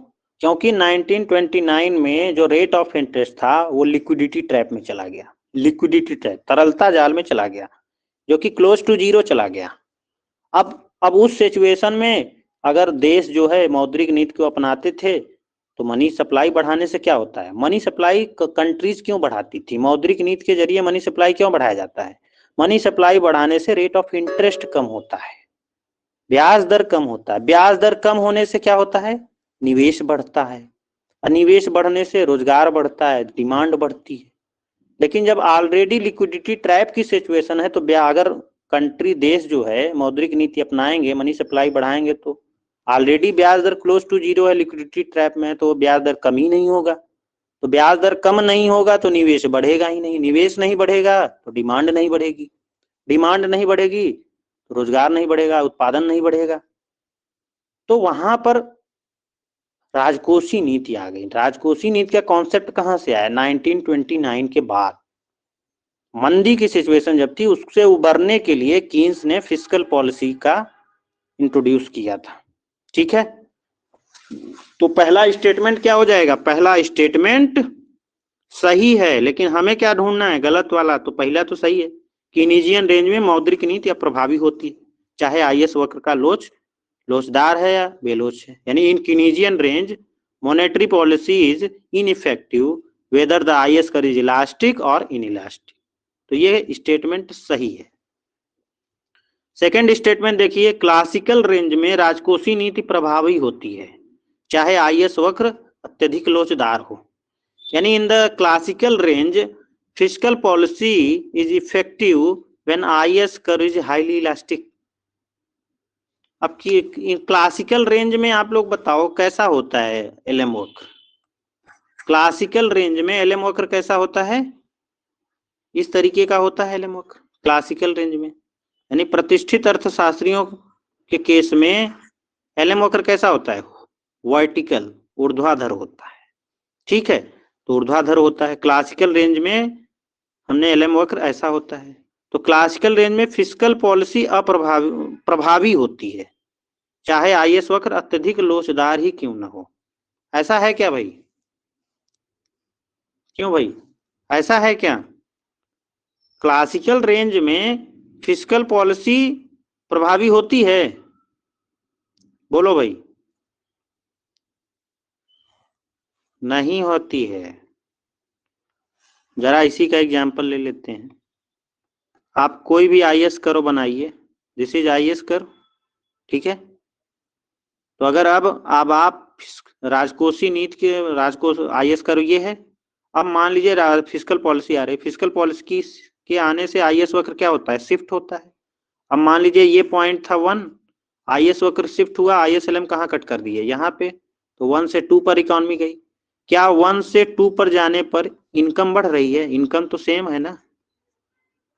क्योंकि 1929 में जो रेट ऑफ इंटरेस्ट था वो लिक्विडिटी ट्रैप में चला गया, लिक्विडिटी ट्रैप, तरलता जाल में चला गया, जो कि क्लोज टू जीरो चला गया। अब उस सिचुएशन में अगर देश जो है मौद्रिक नीति को अपनाते थे तो मनी सप्लाई बढ़ाने से क्या होता है, मनी सप्लाई कंट्रीज क्यों बढ़ाती थी, मौद्रिक नीति के जरिए मनी सप्लाई क्यों बढ़ाया जाता है, मनी सप्लाई बढ़ाने से रेट ऑफ इंटरेस्ट कम होता है, ब्याज दर कम होता है, ब्याज दर कम होने से क्या होता है, निवेश बढ़ता है, और निवेश बढ़ने से रोजगार बढ़ता है, डिमांड बढ़ती है। लेकिन जब ऑलरेडी लिक्विडिटी ट्रैप की सिचुएशन है तो अगर कंट्री देश जो है मौद्रिक नीति अपनाएंगे, मनी सप्लाई बढ़ाएंगे, तो ऑलरेडी ब्याज दर क्लोज टू जीरो है, लिक्विडिटी ट्रैप में है, तो ब्याज दर कम ही नहीं होगा, तो ब्याज दर कम नहीं होगा तो निवेश बढ़ेगा ही नहीं, निवेश नहीं बढ़ेगा तो डिमांड नहीं बढ़ेगी, डिमांड नहीं बढ़ेगी तो रोजगार नहीं बढ़ेगा, उत्पादन नहीं बढ़ेगा। तो वहां पर राजकोषीय नीति आ गई। राजकोषीय नीति का कॉन्सेप्ट कहां से आया? 1929 के बाद मंदी की सिचुएशन जब थी, उससे उबरने के लिए कीन्स ने फिस्कल पॉलिसी का इंट्रोड्यूस किया था। ठीक है, तो पहला स्टेटमेंट क्या हो जाएगा? पहला स्टेटमेंट सही है, लेकिन हमें क्या ढूंढना है? गलत वाला। तो पहला तो सही है, कीनीजियन रेंज में मौद्रिक नीति अप्रभावी होती है, चाहे आईएस वक्र का लोचदार है या बेलोच है, यानी in Keynesian range monetary policy is ineffective whether the IS curve is elastic और इनइलास्टिक। तो ये स्टेटमेंट सही है। सेकंड स्टेटमेंट देखिए, क्लासिकल रेंज में राजकोषीय नीति प्रभावी होती है, चाहे आईएस वक्र अत्यधिक लोचदार हो, यानी in the classical range fiscal policy is effective when IS curve is highly elastic. अब की क्लासिकल रेंज में आप लोग बताओ कैसा होता है एलएम वक्र? क्लासिकल रेंज में एलएम वक्र कैसा होता है? इस तरीके का होता है एलएम वक्र क्लासिकल रेंज में, यानी प्रतिष्ठित अर्थशास्त्रियों के केस में एलएम वक्र कैसा होता है? वर्टिकल, ऊर्ध्वाधर होता है। ठीक है, तो ऊर्ध्वाधर होता है। क्लासिकल रेंज में हमने एलएम वक्र ऐसा होता है। तो क्लासिकल रेंज में फिस्कल पॉलिसी प्रभावी होती है, चाहे आईएस वक्र अत्यधिक लोचदार ही क्यों न हो। ऐसा है क्या भाई? क्यों भाई, ऐसा है क्या? क्लासिकल रेंज में फिस्कल पॉलिसी प्रभावी होती है? बोलो भाई। नहीं होती है। जरा इसी का एग्जांपल ले लेते हैं। आप कोई भी आईएस कर्व बनाइए, दिस इज आईएस कर्व, ठीक है। तो अगर अब आप राजकोषीय नीति के राजकोष आईएस कर्व ये है, अब मान लीजिए फिस्कल पॉलिसी आ रही है, फिस्कल पॉलिसी के आने से आईएस वक्र क्या होता है? शिफ्ट होता है। अब मान लीजिए ये पॉइंट था 1, आईएस वक्र शिफ्ट हुआ, आईएसएलएम कहाँ कट कर दिए? यहाँ पे। तो 1 से 2 पर इकोनॉमी गई। क्या 1 से 2 पर जाने पर इनकम बढ़ रही है? इनकम तो सेम है ना।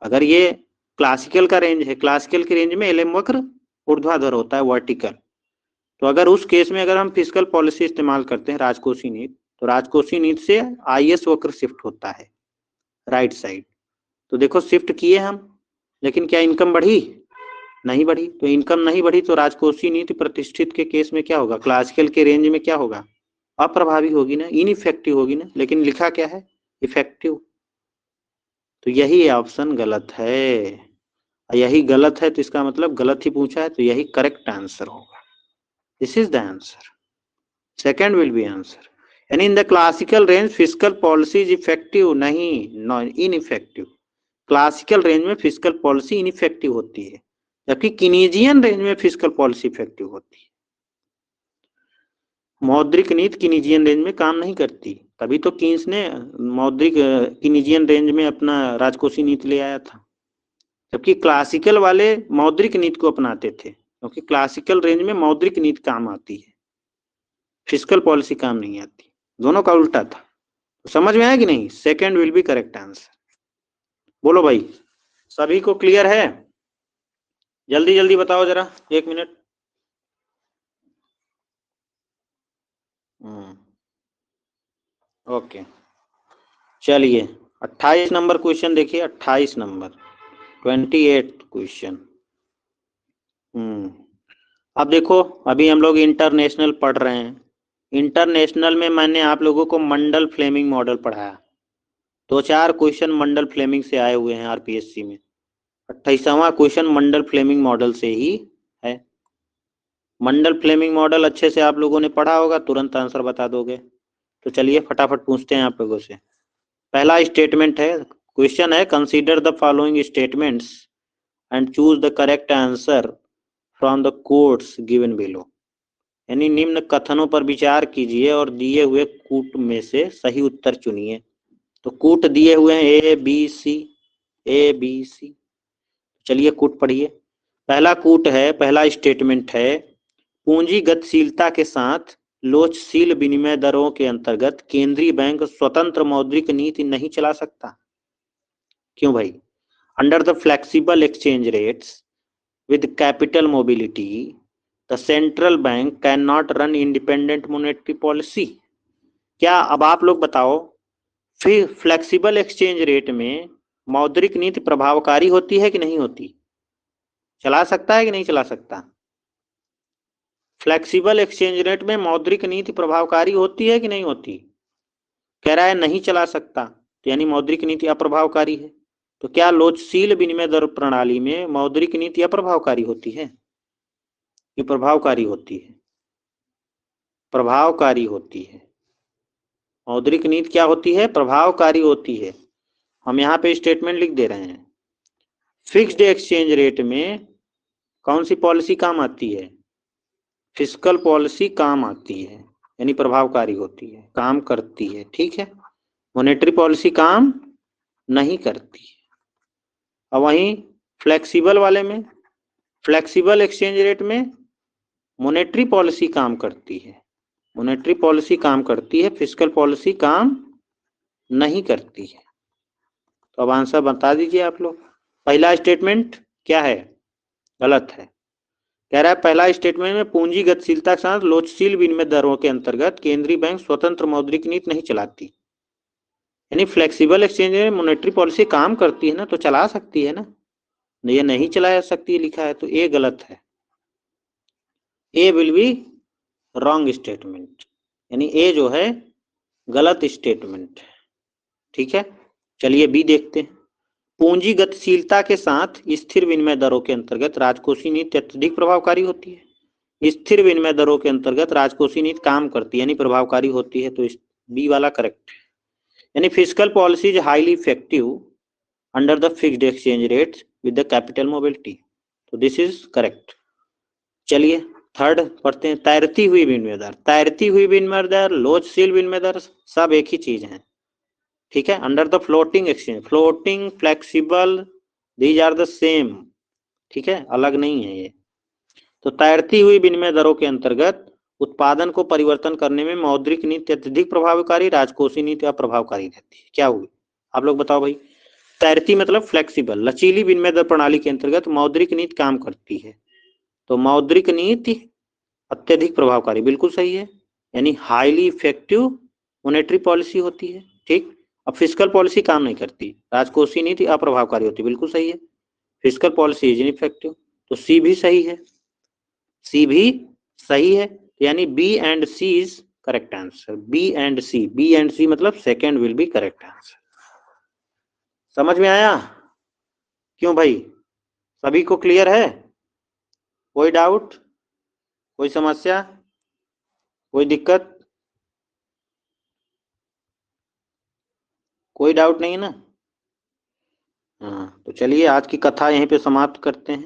अगर ये क्लासिकल का रेंज है, क्लासिकल के रेंज में एलएम वक्र ऊर्ध्वाधर होता है, वर्टिकल। तो अगर उस केस में अगर हम फिस्कल पॉलिसी इस्तेमाल करते हैं राजकोषीय नीति, तो राजकोषीय नीति से आईएस वक्र शिफ्ट होता है राइट साइड। तो देखो शिफ्ट किए हम, लेकिन क्या इनकम बढ़ी? नहीं बढ़ी। तो इनकम नहीं बढ़ी तो राजकोषीय नीति प्रतिष्ठित के केस में क्या होगा? क्लासिकल के रेंज में क्या होगा? अप्रभावी होगी ना, इनइफेक्टिव होगी ना। लेकिन लिखा क्या है? इफेक्टिव। तो यही ऑप्शन गलत है। यही गलत है तो इसका मतलब गलत ही पूछा है, तो यही करेक्ट आंसर होगा। This is the answer, second will be answer. यानी in the classical range fiscal policy is effective, नहीं इनइफेक्टिव। क्लासिकल रेंज में फिस्कल पॉलिसी इनइफेक्टिव होती है, जबकि कीनीजियन रेंज में फिस्कल पॉलिसी इफेक्टिव होती है। मौद्रिक नीति कीनीजियन रेंज में काम नहीं करती, तभी तो कीन्स ने मौद्रिक कीनीजियन रेंज में अपना राजकोषीय नीति ले आया था, जबकि क्लासिकल वाले मौद्रिक नीति को अपनाते थे, क्योंकि क्लासिकल रेंज में मौद्रिक नीति काम आती है, फिस्कल पॉलिसी काम नहीं आती। दोनों का उल्टा था। समझ में आया कि नहीं? Second will be correct answer. बोलो भाई, सभी को क्लियर है? जल्दी जल्दी बताओ जरा, 1 मिनट। ओके, चलिए 28 नंबर क्वेश्चन देखिए, 28 नंबर, 28 क्वेश्चन। अब देखो, अभी हम लोग इंटरनेशनल पढ़ रहे हैं। इंटरनेशनल में मैंने आप लोगों को मंडल फ्लेमिंग मॉडल पढ़ाया। 2-4 क्वेश्चन मंडल फ्लेमिंग से आए हुए हैं आरपीएससी में। 28वां क्वेश्चन मंडल फ्लेमिंग मॉडल से ही है। मंडल फ्लेमिंग मॉडल अच्छे से आप लोगों ने पढ़ा होगा, तुरंत आंसर बता दोगे। तो चलिए फटाफट पूछते हैं आप लोगों से। पहला स्टेटमेंट है, क्वेश्चन है, consider the following statements and choose the correct answer from the quotes given below. यानी निम्न कथनों पर विचार कीजिए और दिए हुए कूट में से सही उत्तर चुनिए। तो कूट दिए हुए हैं A B C, A B C. चलिए कूट पढ़िए। पहला कूट है, पहला स्टेटमेंट है, पूंजी गतिशीलता के साथ लोचशील विनिमय दरों के अंतर्गत केंद्रीय बैंक स्वतंत्र मौद्रिक नीति नहीं चला सकता। क्यों भाई? Under the flexible exchange rates with capital mobility, the central bank cannot run independent monetary policy। क्या अब आप लोग बताओ, फिर फ्लेक्सिबल एक्सचेंज रेट में मौद्रिक नीति प्रभावकारी होती है कि नहीं होती? चला सकता है कि नहीं चला सकता? फ्लेक्सिबल एक्सचेंज रेट में मौद्रिक नीति प्रभावकारी होती है कि नहीं होती? कह रहा है नहीं चला सकता, तो यानी मौद्रिक नीति अप्रभावकारी है। तो क्या लोचशील विनिमय दर प्रणाली में मौद्रिक नीति अप्रभावकारी होती है? ये प्रभावकारी होती है, प्रभावकारी होती है। मौद्रिक नीति क्या होती है? प्रभावकारी होती है। हम यहाँ पे स्टेटमेंट लिख दे रहे हैं। फिक्स्ड एक्सचेंज रेट में कौन सी पॉलिसी काम आती है? फिस्कल पॉलिसी काम आती है, यानी प्रभावकारी होती है, काम करती है। ठीक है, मॉनेटरी पॉलिसी काम नहीं करती है। और वहीं फ्लेक्सिबल वाले में, फ्लेक्सिबल एक्सचेंज रेट में मॉनेटरी पॉलिसी काम करती है, मॉनेटरी पॉलिसी काम करती है, फिस्कल पॉलिसी काम नहीं करती है। तो अब आंसर बता दीजिए आप लोग। पहला स्टेटमेंट क्या है? गलत है। कह रहा है पहला स्टेटमेंट में पूंजी गतिशीलता के साथ लोचशील विनिमय दरों के अंतर्गत केंद्रीय बैंक स्वतंत्र मौद्रिक नीति नहीं चलाती। यानी फ्लेक्सिबल एक्सचेंज में मॉनेटरी पॉलिसी काम करती है ना, तो चला सकती है ना, ये नहीं चला सकती लिखा है, तो ए गलत है। ए विल बी रॉन्ग स्टेटमेंट, यानी ए जो है गलत स्टेटमेंट है। ठीक है, चलिए बी देखते हैं। पूंजी गतिशीलता के साथ स्थिर विनिमय दरों के अंतर्गत राजकोषीय नीति अत्यधिक प्रभावकारी होती है। स्थिर विनिमय दरों के अंतर्गत राजकोषीय नीति काम करती है, यानी प्रभावकारी होती है, तो बी वाला करेक्ट है। यानी fiscal policy is highly effective under the fixed exchange rates with the capital mobility, तो दिस इज करेक्ट। चलिए थर्ड पढ़ते हैं, तैरती हुई विनिमय दर। तैरती हुई विनिमय दर, लोचशील विनिमय दर सब एक ही चीज है। ठीक है, under the floating exchange, floating, flexible, these are the same. ठीक है, अलग नहीं है ये। तो तैरती हुई विनिमय दरों के अंतर्गत उत्पादन को परिवर्तन करने में मौद्रिक नीति अत्यधिक प्रभावकारी, राजकोषीय नीति अप्रभावकारी रहती है। क्या हुई आप लोग बताओ भाई? तैरती मतलब फ्लेक्सिबल, लचीली विनिमय दर प्रणाली के अंतर्गत मौद्रिक नीति काम करती है, तो मौद्रिक नीति अत्यधिक प्रभावकारी, बिल्कुल सही है, यानी हाईली इफेक्टिव मॉनेटरी पॉलिसी होती है। ठीक, अब फिस्कल पॉलिसी काम नहीं करती, राजकोषीय नीति अप्रभावकारी होती है, बिल्कुल सही है, फिस्कल पॉलिसी इज इनइफेक्टिव, तो सी भी सही है, सी भी सही है, यानी B and C is correct answer. B and C, B and C मतलब second will be correct answer. समझ में आया? क्यों भाई, सभी को क्लियर है? कोई डाउट, कोई समस्या, कोई दिक्कत? कोई डाउट नहीं है ना? हाँ, तो चलिए आज की कथा यहीं पे समाप्त करते हैं।